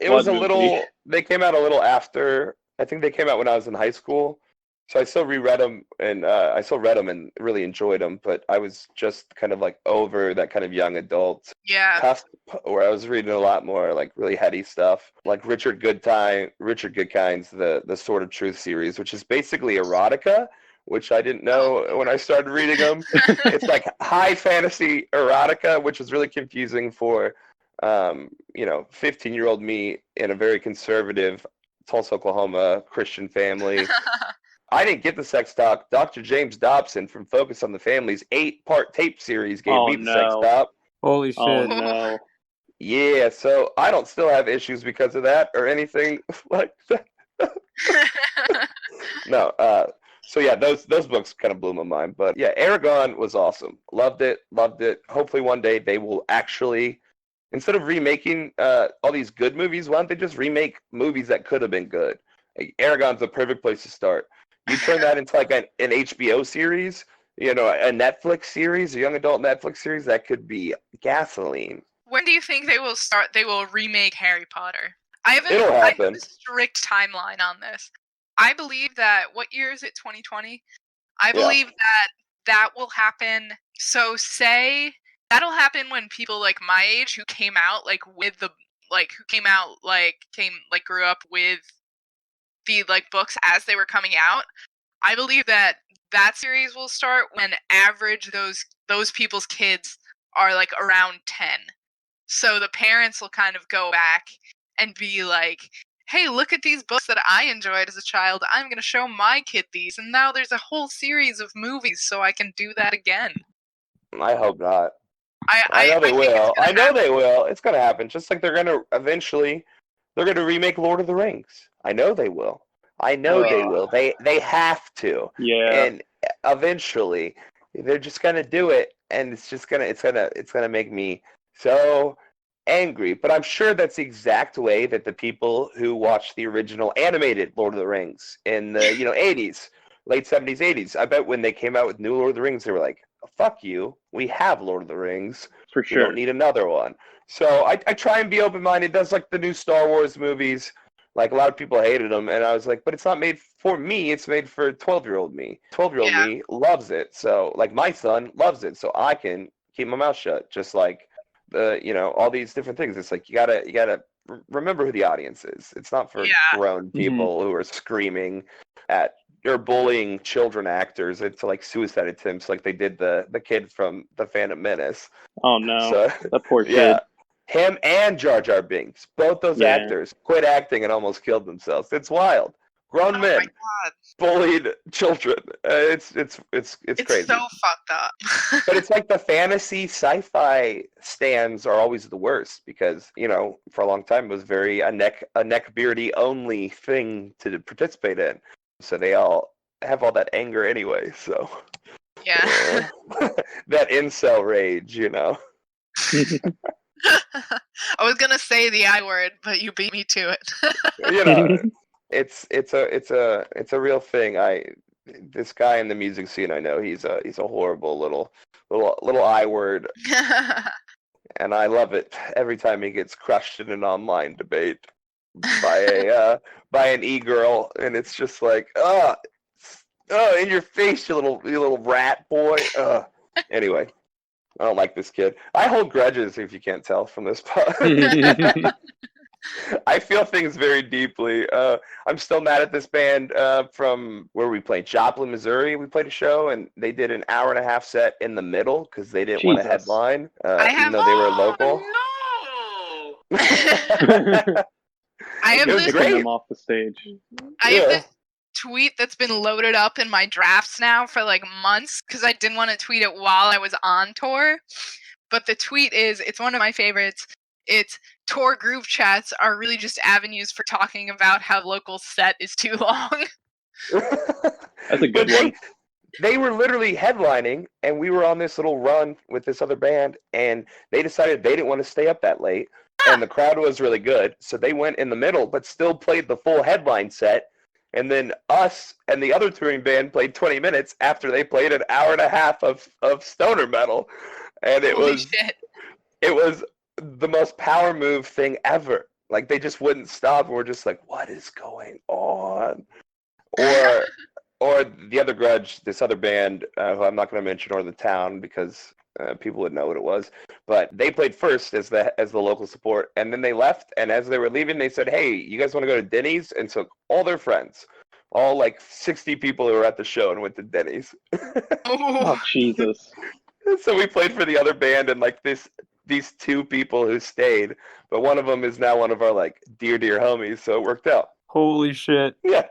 It was a little. They came out a little after. I think they came out when I was in high school. So I still reread them, and I still read them and really enjoyed them. But I was just kind of like over that kind of young adult Yeah. cusp where I was reading a lot more like really heady stuff, like Richard Goodkind's The Sword of Truth series, which is basically erotica, which I didn't know when I started reading them. It's like high fantasy erotica, which was really confusing for 15-year-old me in a very conservative Tulsa, Oklahoma Christian family. I didn't get the sex talk. Dr. James Dobson from Focus on the Family's 8-part tape series gave me the sex talk. Holy Oh shit. no. Yeah, so I don't still have issues because of that or anything like that. No, so yeah, those books kind of blew my mind. But yeah, Aragon was awesome. Loved it. Hopefully one day they will actually, instead of remaking all these good movies, why don't they just remake movies that could have been good? Like, Aragon's the perfect place to start. You turn that into like an HBO series, a Netflix series, a young adult Netflix series, that could be gasoline. When do you think they will remake Harry Potter? It'll I have happen. a strict timeline on this. I believe that, what year is it, 2020? I believe that will happen. So say that'll happen when people like my age who came out like with the grew up with the like books as they were coming out. I believe that series will start when average those people's kids are like around 10. So the parents will kind of go back and be like, hey, look at these books that I enjoyed as a child. I'm going to show my kid these. And now there's a whole series of movies, so I can do that again. I hope not. I know they will. I know happen. they will. It's going to happen. Just like they're going to eventually, they're going to remake Lord of the Rings. I know they will. I know they will. They have to. Yeah. And eventually, they're just going to do it, and it's going to make me so angry. But I'm sure that's the exact way that the people who watched the original animated Lord of the Rings in the 80s, late 70s, 80s, I bet when they came out with new Lord of the Rings, they were like, fuck you, we have Lord of the Rings. For We sure. don't need another one. So I try and be open-minded. That's like the new Star Wars movies. Like, a lot of people hated them, and I was like, but it's not made for me. It's made for 12-year-old me. 12-year-old me loves it. So, like, my son loves it, so I can keep my mouth shut. Just like all these different things. It's like you gotta remember who the audience is. It's not for grown people who are screaming at or bullying children actors into like suicide attempts, like they did the kid from the Phantom Menace. Oh no, so, that poor kid. Him and Jar Jar Binks, both those actors quit acting and almost killed themselves. It's wild. Grown men bullied children. It's crazy. It's so fucked up. But it's like the fantasy sci-fi stands are always the worst because, for a long time it was very a neck beardy only thing to participate in. So they all have all that anger anyway. So yeah, that incel rage, I was gonna say the I word, but you beat me to it. It's a real thing. This guy in the music scene, I know he's a horrible little I word, and I love it every time he gets crushed in an online debate by an e-girl, and it's just like, in your face, you little rat boy. Anyway. I don't like this kid. I hold grudges, if you can't tell from this part. I feel things very deeply. I'm still mad at this band from where we played, Joplin, Missouri. We played a show, and they did an hour-and-a-half set in the middle because they didn't want to headline, even though they were local. No! I have this them off the stage. I have this tweet that's been loaded up in my drafts now for like months because I didn't want to tweet it while I was on tour. But the tweet it's one of my favorites. It's tour group chats are really just avenues for talking about how local set is too long. That's a good one. They were literally headlining, and we were on this little run with this other band, and they decided they didn't want to stay up that late, and the crowd was really good, so they went in the middle, but still played the full headline set. And then us and the other touring band played 20 minutes after they played an hour and a half of stoner metal. And it was the most power move thing ever. Like, they just wouldn't stop, and we're just like, what is going on? Or or the other grudge, this other band, who I'm not going to mention, or the town, because people would know what it was. But they played first as the local support, and then they left. And as they were leaving, they said, "Hey, you guys want to go to Denny's?" And so all their friends, all like 60 people who were at the show, and went to Denny's. Oh, Jesus. So we played for the other band, and like these two people who stayed, but one of them is now one of our like dear homies, so it worked out. Holy shit. Yeah.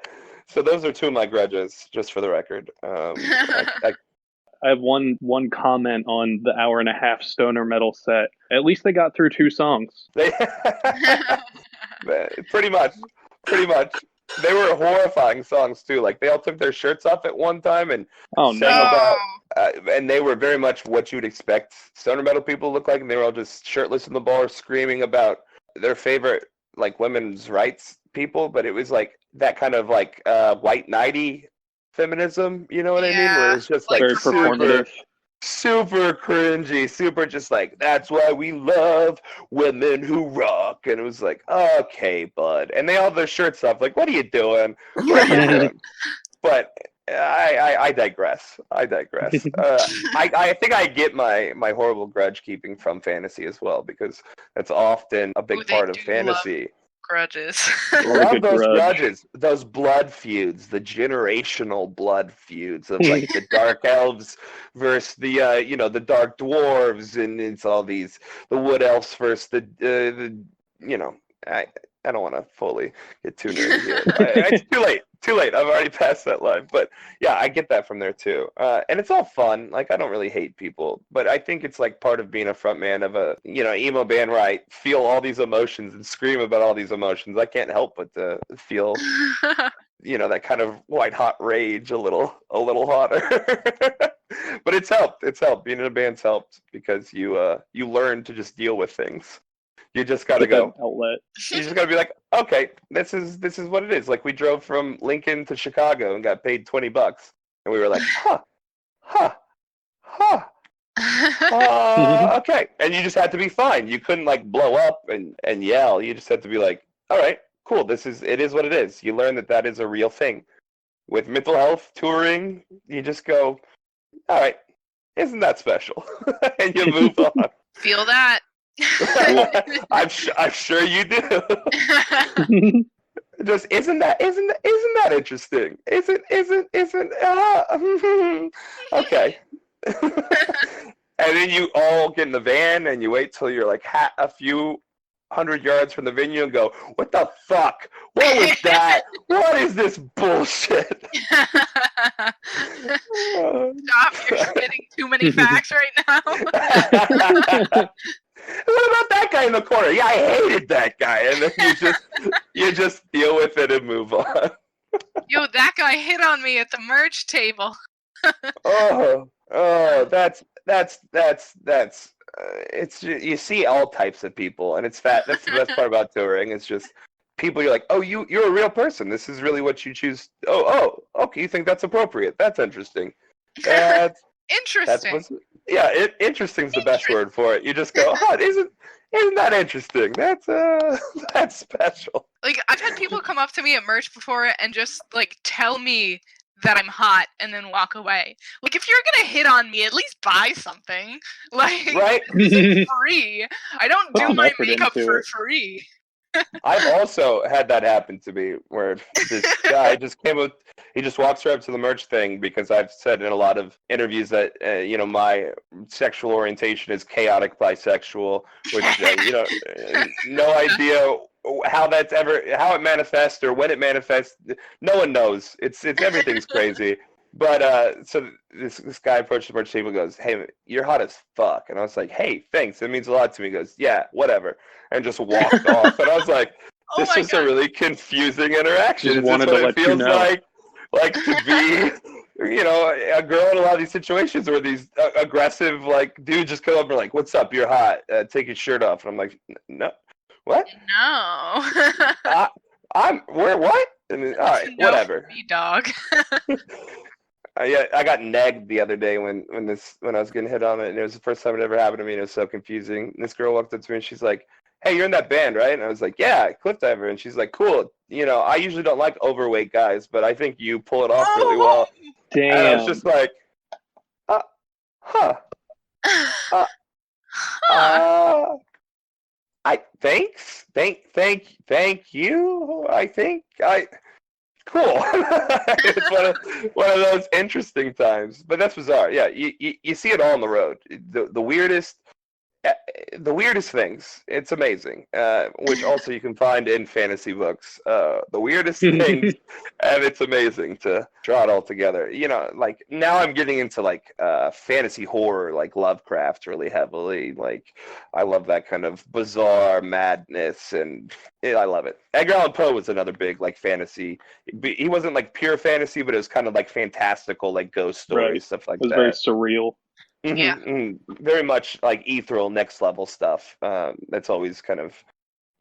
So those are two of my grudges, just for the record. I have one comment on the hour-and-a-half stoner metal set. At least they got through 2 songs. Pretty much. They were horrifying songs too. Like they all took their shirts off at one time and sang about, and they were very much what you'd expect stoner metal people to look like. And they were all just shirtless in the bar, screaming about their favorite like women's rights people. But it was like that kind of like white knighty feminism. You know what I mean? Where it's just like very performative. Super cringy, super just like, that's why we love women who rock. And it was like, okay, bud. And they all have their shirts off. Like, what are you doing? What are you doing? But I digress. I think I get my horrible grudge keeping from fantasy as well, because that's often a big part of fantasy. Grudges. Love those grudges, those blood feuds, the generational blood feuds of like the dark elves versus the the dark dwarves, and it's all these the wood elves versus the I don't want to fully get too nerdy here. It's too late. I've already passed that line. But yeah, I get that from there too. And it's all fun. Like, I don't really hate people, but I think it's like part of being a front man of a, emo band where I feel all these emotions and scream about all these emotions. I can't help but to feel, that kind of white hot rage a little hotter. But it's helped. Being in a band's helped, because you learn to just deal with things. You just gotta go. Outlet. You just gotta be like, okay, this is what it is. Like, we drove from Lincoln to Chicago and got paid $20, and we were like, okay. And you just had to be fine. You couldn't like blow up and yell. You just had to be like, all right, cool. It is what it is. You learn that is a real thing. With mental health touring, you just go, all right, isn't that special? And you move on. Feel that. I'm sure you do. Just isn't that interesting? Okay. And then you all get in the van and you wait till you're like a few 100 yards from the venue and go, what the fuck? What was that? What is this bullshit? Stop, you're spitting too many facts right now. What about that guy in the corner? Yeah, I hated that guy. And then you just deal with it and move on. Yo, that guy hit on me at the merch table. That's it's, you see all types of people, and that's the best part about touring. It's just people you're like, oh, you're a real person. This is really what you choose. Oh, okay, you think that's appropriate. That's interesting. Interesting. Interesting's the best word for it. You just go, isn't that interesting? That's special. Like, I've had people come up to me at merch before and just like tell me that I'm hot and then walk away. Like, if you're gonna hit on me, at least buy something. Like, right? This is free. I don't do my makeup for free. I've also had that happen to me, where this guy just came up. He just walks right up to the merch thing, because I've said in a lot of interviews that my sexual orientation is chaotic bisexual, which no idea how it manifests or when it manifests. No one knows. It's everything's crazy. But so this guy approached the merch table and goes, "Hey, you're hot as fuck." And I was like, "Hey, thanks. It means a lot to me." He goes, "Yeah, whatever," and just walked off. And I was like, "This is a really confusing interaction." Just It's wanted what to it let feels you know. like to be, a girl in a lot of these situations where these aggressive dudes just come up and are like, "What's up? You're hot. Take your shirt off." And I'm like, "No, what? No. What?" And then, all right, No, whatever. me, dog. I got negged the other day when I was getting hit on it, and it was the first time it ever happened to me, and it was so confusing. And this girl walked up to me and she's like, hey, you're in that band, right? And I was like, yeah, Cliffdiver. And she's like, cool. I usually don't like overweight guys, but I think you pull it off really well. Damn. And I was just like, huh. Thanks. Thank you. I think cool. It's one of those interesting times, but that's bizarre. Yeah, you see it all on the road. The weirdest things. It's amazing. Which also you can find in fantasy books. The weirdest things, and it's amazing to draw it all together. Like now I'm getting into like fantasy horror, like Lovecraft, really heavily. Like I love that kind of bizarre madness, and I love it. Edgar Allan Poe was another big like fantasy. He wasn't like pure fantasy, but it was kind of like fantastical, like ghost stories, stuff like that. It was very surreal. Yeah. Very much like ethereal, next level stuff. That's always kind of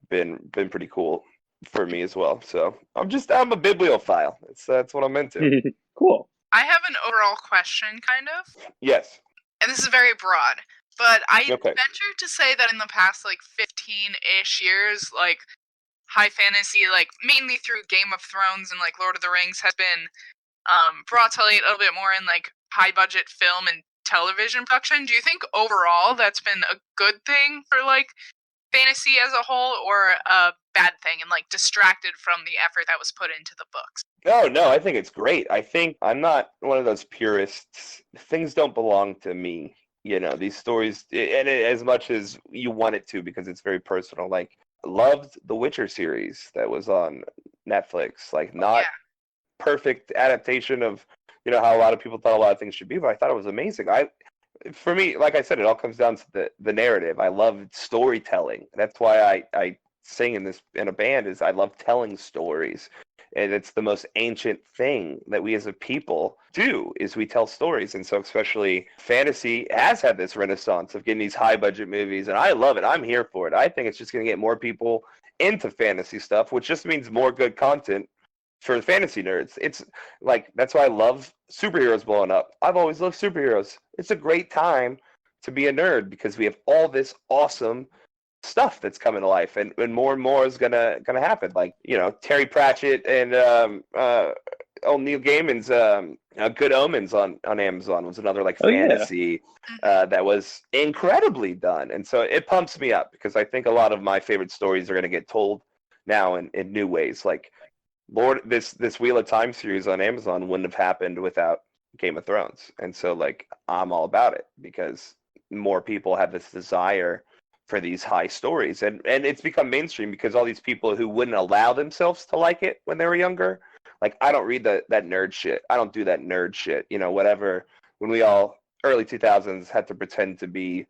been pretty cool for me as well. So I'm a bibliophile. That's what I'm into. Cool. I have an overall question, kind of. Yes. And this is very broad, but I Okay. venture to say that in the past, like, 15-ish years, like, high fantasy, like, mainly through Game of Thrones and, like, Lord of the Rings, has been brought to light a little bit more in, like, high-budget film and television production. Do you think overall that's been a good thing for, like, fantasy as a whole, or a bad thing and, like, distracted from the effort that was put into the books? No, I think it's great. I think I'm not one of those purists. Things don't belong to me. These stories, and as much as you want it to, because it's very personal. Like, loved the Witcher series that was on Netflix. Like, not perfect adaptation of how a lot of people thought a lot of things should be, but I thought it was amazing. For me, like I said, it all comes down to the narrative. I love storytelling. That's why I sing in a band. Is I love telling stories. And it's the most ancient thing that we as a people do, is we tell stories. And so especially fantasy has had this renaissance of getting these high budget movies, and I love it. I'm here for it. I think it's just going to get more people into fantasy stuff, which just means more good content for the fantasy nerds. It's like, that's why I love superheroes blowing up. I've always loved superheroes. It's a great time to be a nerd because we have all this awesome stuff that's coming to life, and more is gonna happen. Like, Terry Pratchett and Neil Gaiman's Good Omens on Amazon was another like fantasy that was incredibly done, and so it pumps me up because I think a lot of my favorite stories are gonna get told now in new ways. Like this Wheel of Time series on Amazon wouldn't have happened without Game of Thrones, and so like I'm all about it because more people have this desire for these high stories, and it's become mainstream because all these people who wouldn't allow themselves to like it when they were younger, like I don't read that nerd shit. I don't do that nerd shit. Whatever. When we all early 2000s had to pretend to be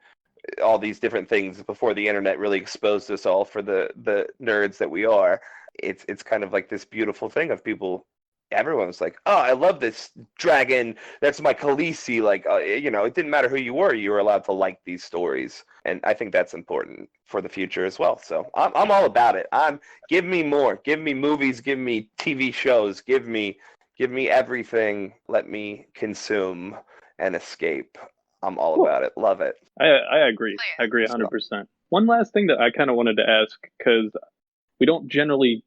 all these different things before the internet really exposed us all for the nerds that we are. It's kind of like this beautiful thing of people. Everyone was like, oh, I love this dragon. That's my Khaleesi. Like, it didn't matter who you were allowed to like these stories. And I think that's important for the future as well. So I'm all about it. Give me more. Give me movies. Give me TV shows. Give me everything. Let me consume and escape. I'm all about it. Love it. I agree. I agree 100%. One last thing that I kind of wanted to ask, because we don't generally,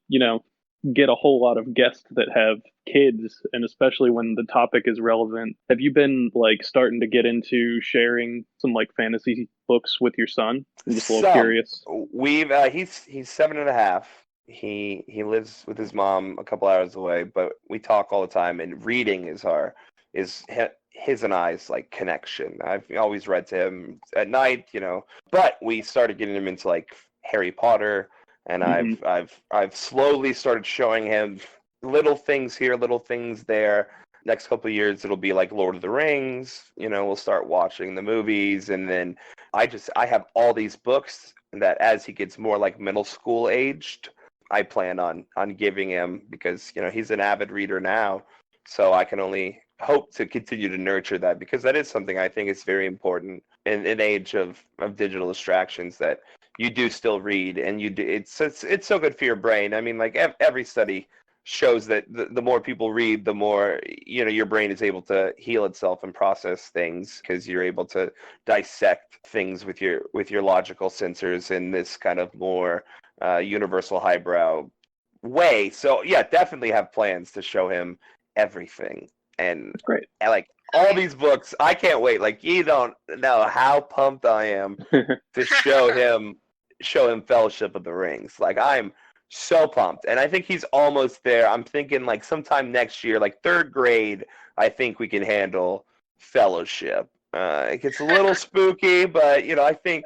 get a whole lot of guests that have kids, and especially when the topic is relevant. Have you been like starting to get into sharing some like fantasy books with your son? I'm just a little curious. We've he's 7.5. He lives with his mom a couple hours away, but we talk all the time, and reading is his and I's like connection. I've always read to him at night, but we started getting him into like Harry Potter. And I've slowly started showing him little things here, little things there. Next couple of years, it'll be like Lord of the Rings. We'll start watching the movies, and then I have all these books that as he gets more like middle school aged, I plan on giving him, because he's an avid reader now. So I can only hope to continue to nurture that, because that is something I think is very important in an age of digital distractions, that you do still read, and you do. It's so good for your brain. I mean, like every study shows that the more people read, the more, you know, your brain is able to heal itself and process things, because you're able to dissect things with your logical sensors in this kind of more universal highbrow way. So yeah, definitely have plans to show him everything. And That's great. like all these books, I can't wait. Like, you don't know how pumped I am to show him Fellowship of the Rings. Like, I'm so pumped, and I think he's almost there. I'm thinking like sometime next year, like 3rd grade, I think we can handle Fellowship. It gets a little spooky, but you know, I think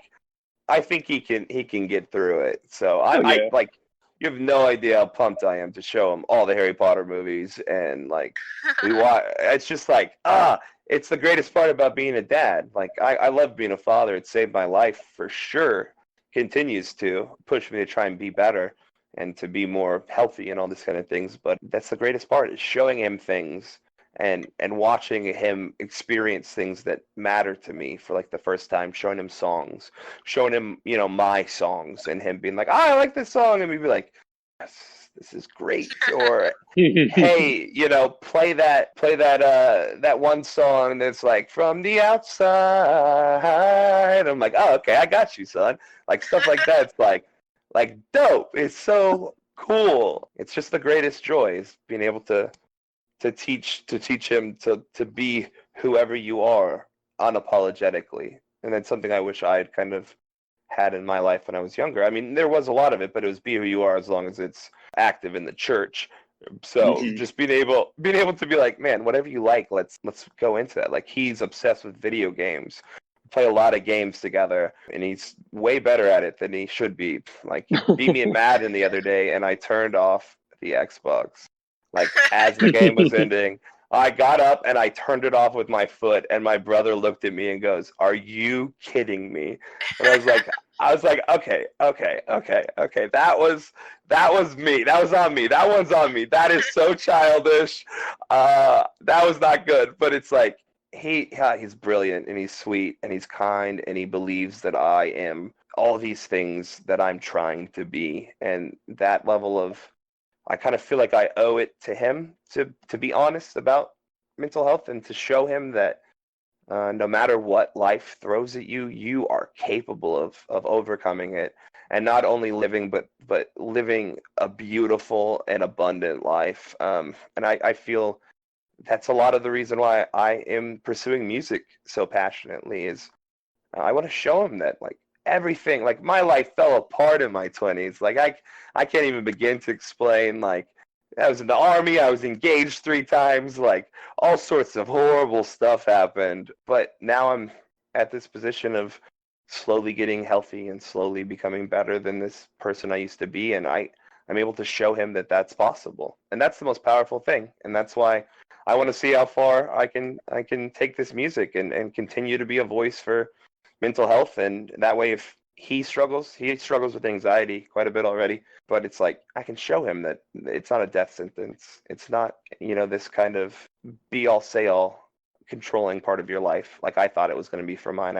he can get through it. So I like, you have no idea how pumped I am to show him all the Harry Potter movies, and like we watch. It's just like it's the greatest part about being a dad. Like, I love being a father. It saved my life for sure. Continues to push me to try and be better and to be more healthy and all this kind of things. But that's the greatest part, is showing him things and watching him experience things that matter to me for like the first time, showing him songs, showing him, you know, my songs, and him being like, oh, I like this song, and me be like, yes, this is great. Or hey, you know, play that one song that's like From the Outside. I'm like, oh, okay, I got you, son. Like, stuff like that. It's like dope. It's so cool. It's just the greatest joy, is being able to teach him to be whoever you are unapologetically. And that's something I wish I had kind of had in my life when I was younger. I mean, there was a lot of it, but it was be who you are, as long as it's active in the church. So just being able to be like, man, whatever you like, let's go into that. Like, he's obsessed with video games. Play a lot of games together, and he's way better at it than he should be. Like, he beat me in Madden the other day, and I turned off the Xbox. Like, as the game was ending, I got up and I turned it off with my foot, and my brother looked at me and goes, "Are you kidding me?" And I was like, okay. That was me. That was on me. That one's on me. That is so childish. That was not good. But it's like, he's brilliant, and he's sweet, and he's kind, and he believes that I am all these things that I'm trying to be. And that level of, I kind of feel like I owe it to him to be honest about mental health, and to show him that no matter what life throws at you, you are capable of overcoming it, and not only living, but living a beautiful and abundant life. And I feel that's a lot of the reason why I am pursuing music so passionately, is I want to show him that, like, everything, like, my life fell apart in my 20s. Like, I can't even begin to explain. Like, I was in the army, I was engaged 3 times, like, all sorts of horrible stuff happened. But now I'm at this position of slowly getting healthy and slowly becoming better than this person I used to be, and I'm able to show him that that's possible. And that's the most powerful thing. And that's why I want to see how far I can take this music and continue to be a voice for mental health. And that way, if he struggles with anxiety quite a bit already, but it's like, I can show him that it's not a death sentence. It's not, you know, this kind of be all say all controlling part of your life like I thought it was going to be for mine.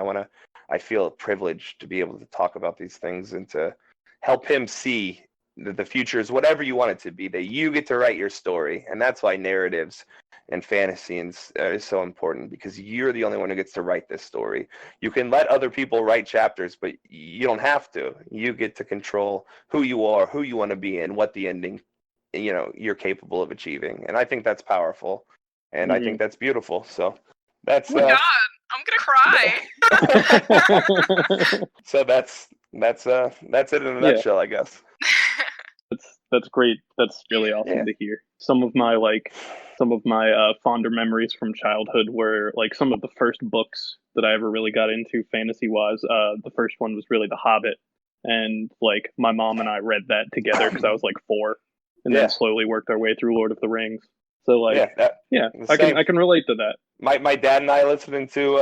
I feel privileged to be able to talk about these things and to help him see that the future is whatever you want it to be, that you get to write your story. And that's why narratives and fantasy is so important, because you're the only one who gets to write this story. You can let other people write chapters, but you don't have to. You get to control who you are, who you want to be, and what the ending, you know, you're capable of achieving. And I think that's powerful, and I think that's beautiful. So that's oh my God, I'm gonna cry. So that's it in a nutshell, I guess. That's great. That's really awesome to hear. Some of my fonder memories from childhood were like some of the first books that I ever really got into fantasy wise. The first one was really The Hobbit, and like my mom and I read that together because I was like 4, and then slowly worked our way through Lord of the Rings. So like, I can relate to that. My dad and I listening to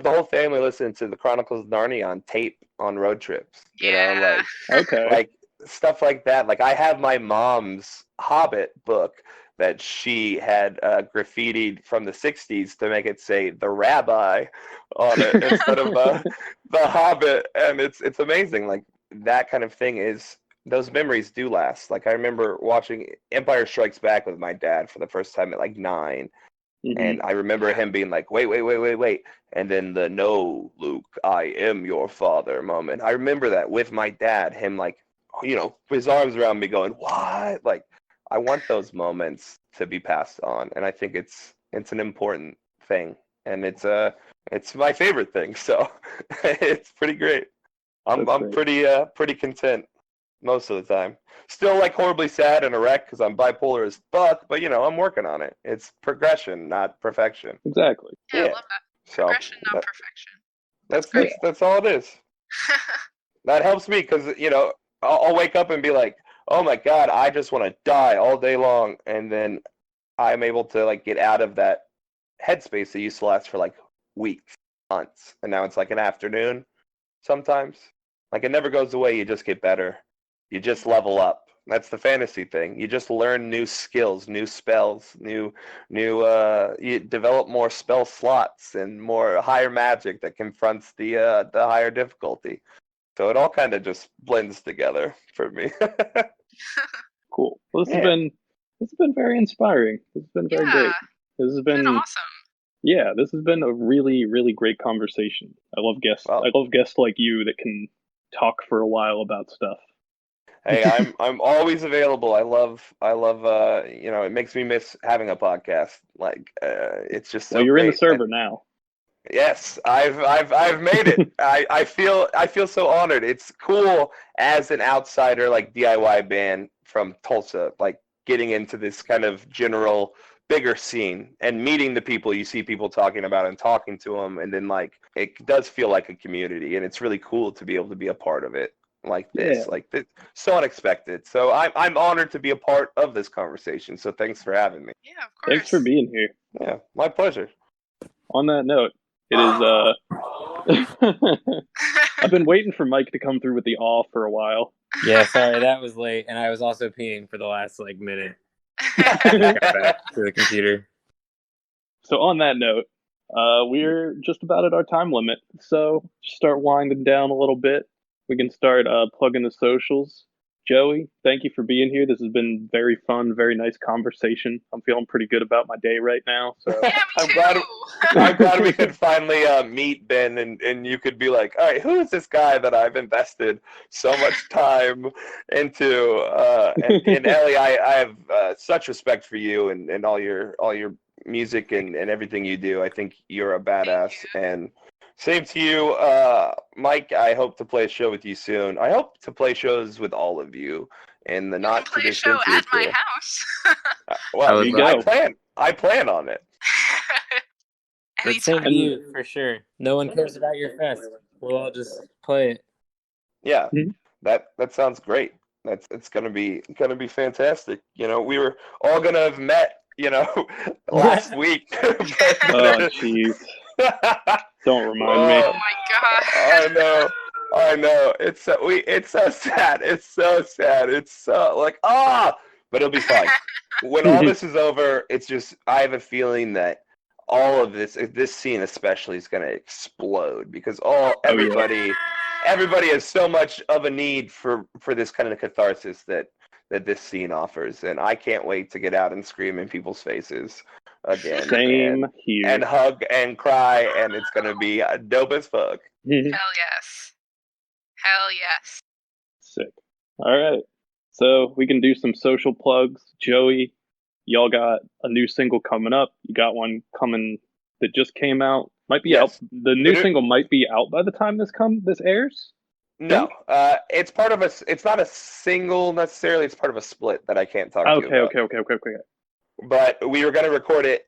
the whole family listening to the Chronicles of Narnia on tape on road trips. You know, like like stuff like that. Like, I have my mom's Hobbit book that she had graffitied from the 60s to make it say The Rabbi on it instead of The Hobbit. And it's amazing. Like, that kind of thing is those memories do last. Like I remember watching Empire Strikes Back with my dad for the first time at like 9, and I remember him being like, wait, and then the "No, Luke, I am your father" moment. I remember that with my dad, him like, his arms around me, going, "What?" Like, I want those moments to be passed on, and I think it's an important thing, and it's my favorite thing. So it's pretty great. I'm pretty content most of the time. Still like horribly sad and a wreck because I'm bipolar as fuck, but I'm working on it. It's progression, not perfection. Exactly. Yeah, I love that. So Progression, not perfection. That's great. that's all it is. That helps me because I'll wake up and be like, oh my god, I just want to die all day long, and then I'm able to like get out of that headspace that used to last for like weeks, months, and now it's like an afternoon sometimes. Like it never goes away. You just get better. You just level up. That's the fantasy thing. You just learn new skills, new spells, you develop more spell slots and more higher magic that confronts the higher difficulty. So it all kind of just blends together for me. Cool. Well, this has been very inspiring. This has been very great. This has been awesome. Yeah, this has been a really, really great conversation. I love guests. Wow. I love guests like you that can talk for a while about stuff. Hey, I'm always available. I love it makes me miss having a podcast. Like it's just so Well, you're great. in the server now. Yes, I've made it. I feel so honored. It's cool as an outsider like DIY band from Tulsa, like getting into this kind of general bigger scene and meeting the people you see people talking about and talking to them, and then like it does feel like a community, and it's really cool to be able to be a part of it like this. Yeah. Like this, so unexpected. So I'm honored to be a part of this conversation. So thanks for having me. Yeah, of course. Thanks for being here. Yeah, my pleasure. On that note, it is I've been waiting for Mike to come through with the awe for a while. Yeah, sorry, that was late, and I was also peeing for the last like minute. I got back to the computer. So on that note, we're just about at our time limit. So start winding down a little bit. We can start plugging the socials. Joey, thank you for being here. This has been very fun, very nice conversation. I'm feeling pretty good about my day right now. So Yeah, me too. I'm glad we could finally meet, Ben, and you could be like, all right, who is this guy that I've invested so much time into? And Ellie, I have such respect for you and all your music and everything you do. I think you're a badass. And same to you, Mike. I hope to play a show with you soon. I hope to play shows with all of you in the not too distant future. Play a show at my house. Well, you go. I plan on it. But same to you for sure. No one cares about your fest. We'll all just play it. Yeah, that sounds great. It's gonna be fantastic. We were all gonna have met, last week. Oh jeez. Don't remind me. Oh my god. I know. It's so sad. It's so sad. It's so like but it'll be fine. When all this is over, it's just I have a feeling that all of this scene especially is going to explode because everybody has so much of a need for this kind of catharsis that this scene offers, and I can't wait to get out and scream in people's faces again. Same here. And hug and cry, and it's gonna be dope as fuck. Hell yes. Hell yes. Sick. All right. So we can do some social plugs. Joey, y'all got a new single coming up. You got one coming that just came out. Might be out. The new single might be out by the time this airs. No, it's part of it's not a single necessarily. It's part of a split that I can't talk to you about. Okay. But we were going to record it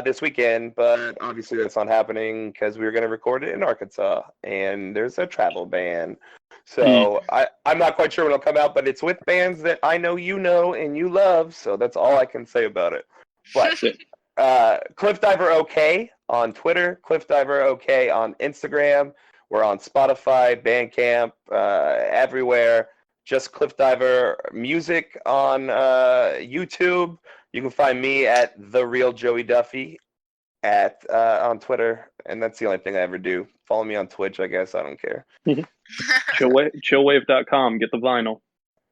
this weekend, but obviously that's not happening because we were going to record it in Arkansas, and there's a travel ban. So I'm not quite sure when it'll come out, but it's with bands that I know you know and you love, so that's all I can say about it. But Cliffdiver OK on Twitter, Cliffdiver OK on Instagram. We're on Spotify, Bandcamp, everywhere. Just Cliffdiver Music on YouTube. You can find me at The Real Joey Duffy on Twitter, and that's the only thing I ever do. Follow me on Twitch, I guess. I don't care. Chillwavve.com. Get the vinyl.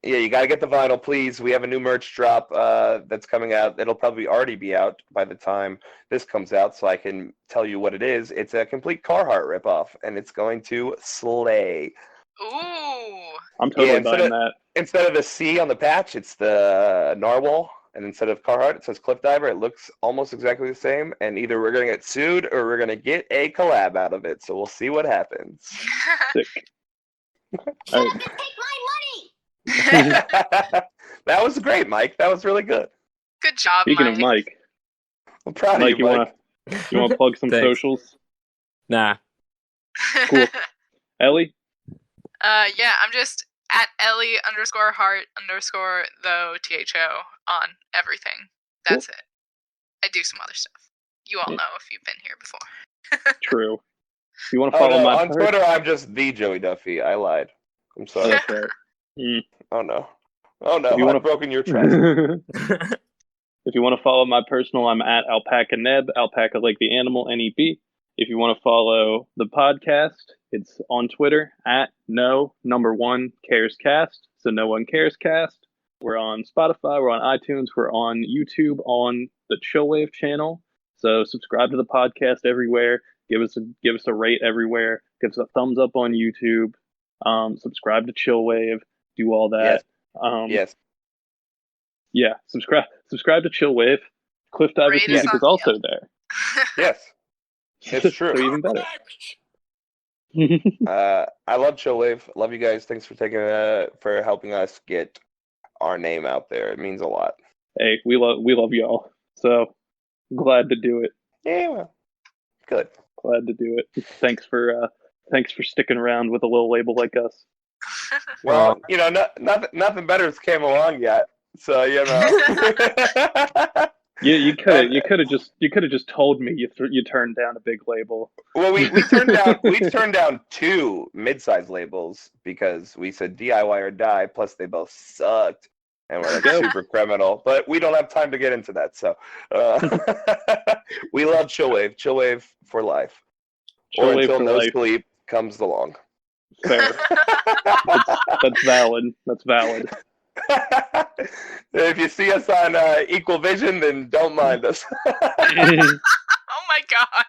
Yeah, you got to get the vinyl, please. We have a new merch drop that's coming out. It'll probably already be out by the time this comes out, so I can tell you what it is. It's a complete Carhartt ripoff, and it's going to slay. Ooh. I'm totally buying that. Instead of the C on the patch, it's the narwhal, and instead of Carhartt, it says Cliffdiver. It looks almost exactly the same, and either we're going to get sued or we're going to get a collab out of it, so we'll see what happens. Sick. All right. That was great, Mike. That was really good. Good job, Speaking Mike. of Mike, I'm proud Mike, of you, Mike. you want to plug some Thanks. socials? Nah. Cool. Ellie? Yeah, I'm just at Ellie_heart_though THO on everything. That's it. I do some other stuff. You all know if you've been here before. True. You want to Oh, follow no, my on Twitter, I'm just the Joey Duffy. I lied. I'm Oh, sorry. that's right. Oh, no. Oh, no. If you I've wanna- broken your trust. If you want to follow my personal, I'm at Alpaca Neb, alpaca like the animal, NEB. If you want to follow the podcast, it's on Twitter at no1carescast. So no one cares cast. We're on Spotify, we're on iTunes, we're on YouTube, on the Chillwavve channel. So subscribe to the podcast everywhere. Give us a rate everywhere. Give us a thumbs up on YouTube. Subscribe to Chillwavve. Do all that. Yes. Yeah, subscribe to Chillwavve. Cliffdiver's Rate us music on- is also yep. there. Yes. It's true. So even better. I love Chillwavve. Love you guys. Thanks for for helping us get our name out there. It means a lot. Hey, we love y'all. So glad to do it. Yeah, well, good. Glad to do it. Thanks for sticking around with a little label like us. Well, nothing better has came along yet. So You could have just told me you turned down a big label. Well, we turned down 2 mid-sized labels because we said DIY or die. Plus, they both sucked, and we're like super criminal. But we don't have time to get into that. So we love Chillwavve for life, or Chillwavve until for No life. Sleep comes along. Fair. That's valid. That's valid. If you see us on Equal Vision, then don't mind us. Oh my god.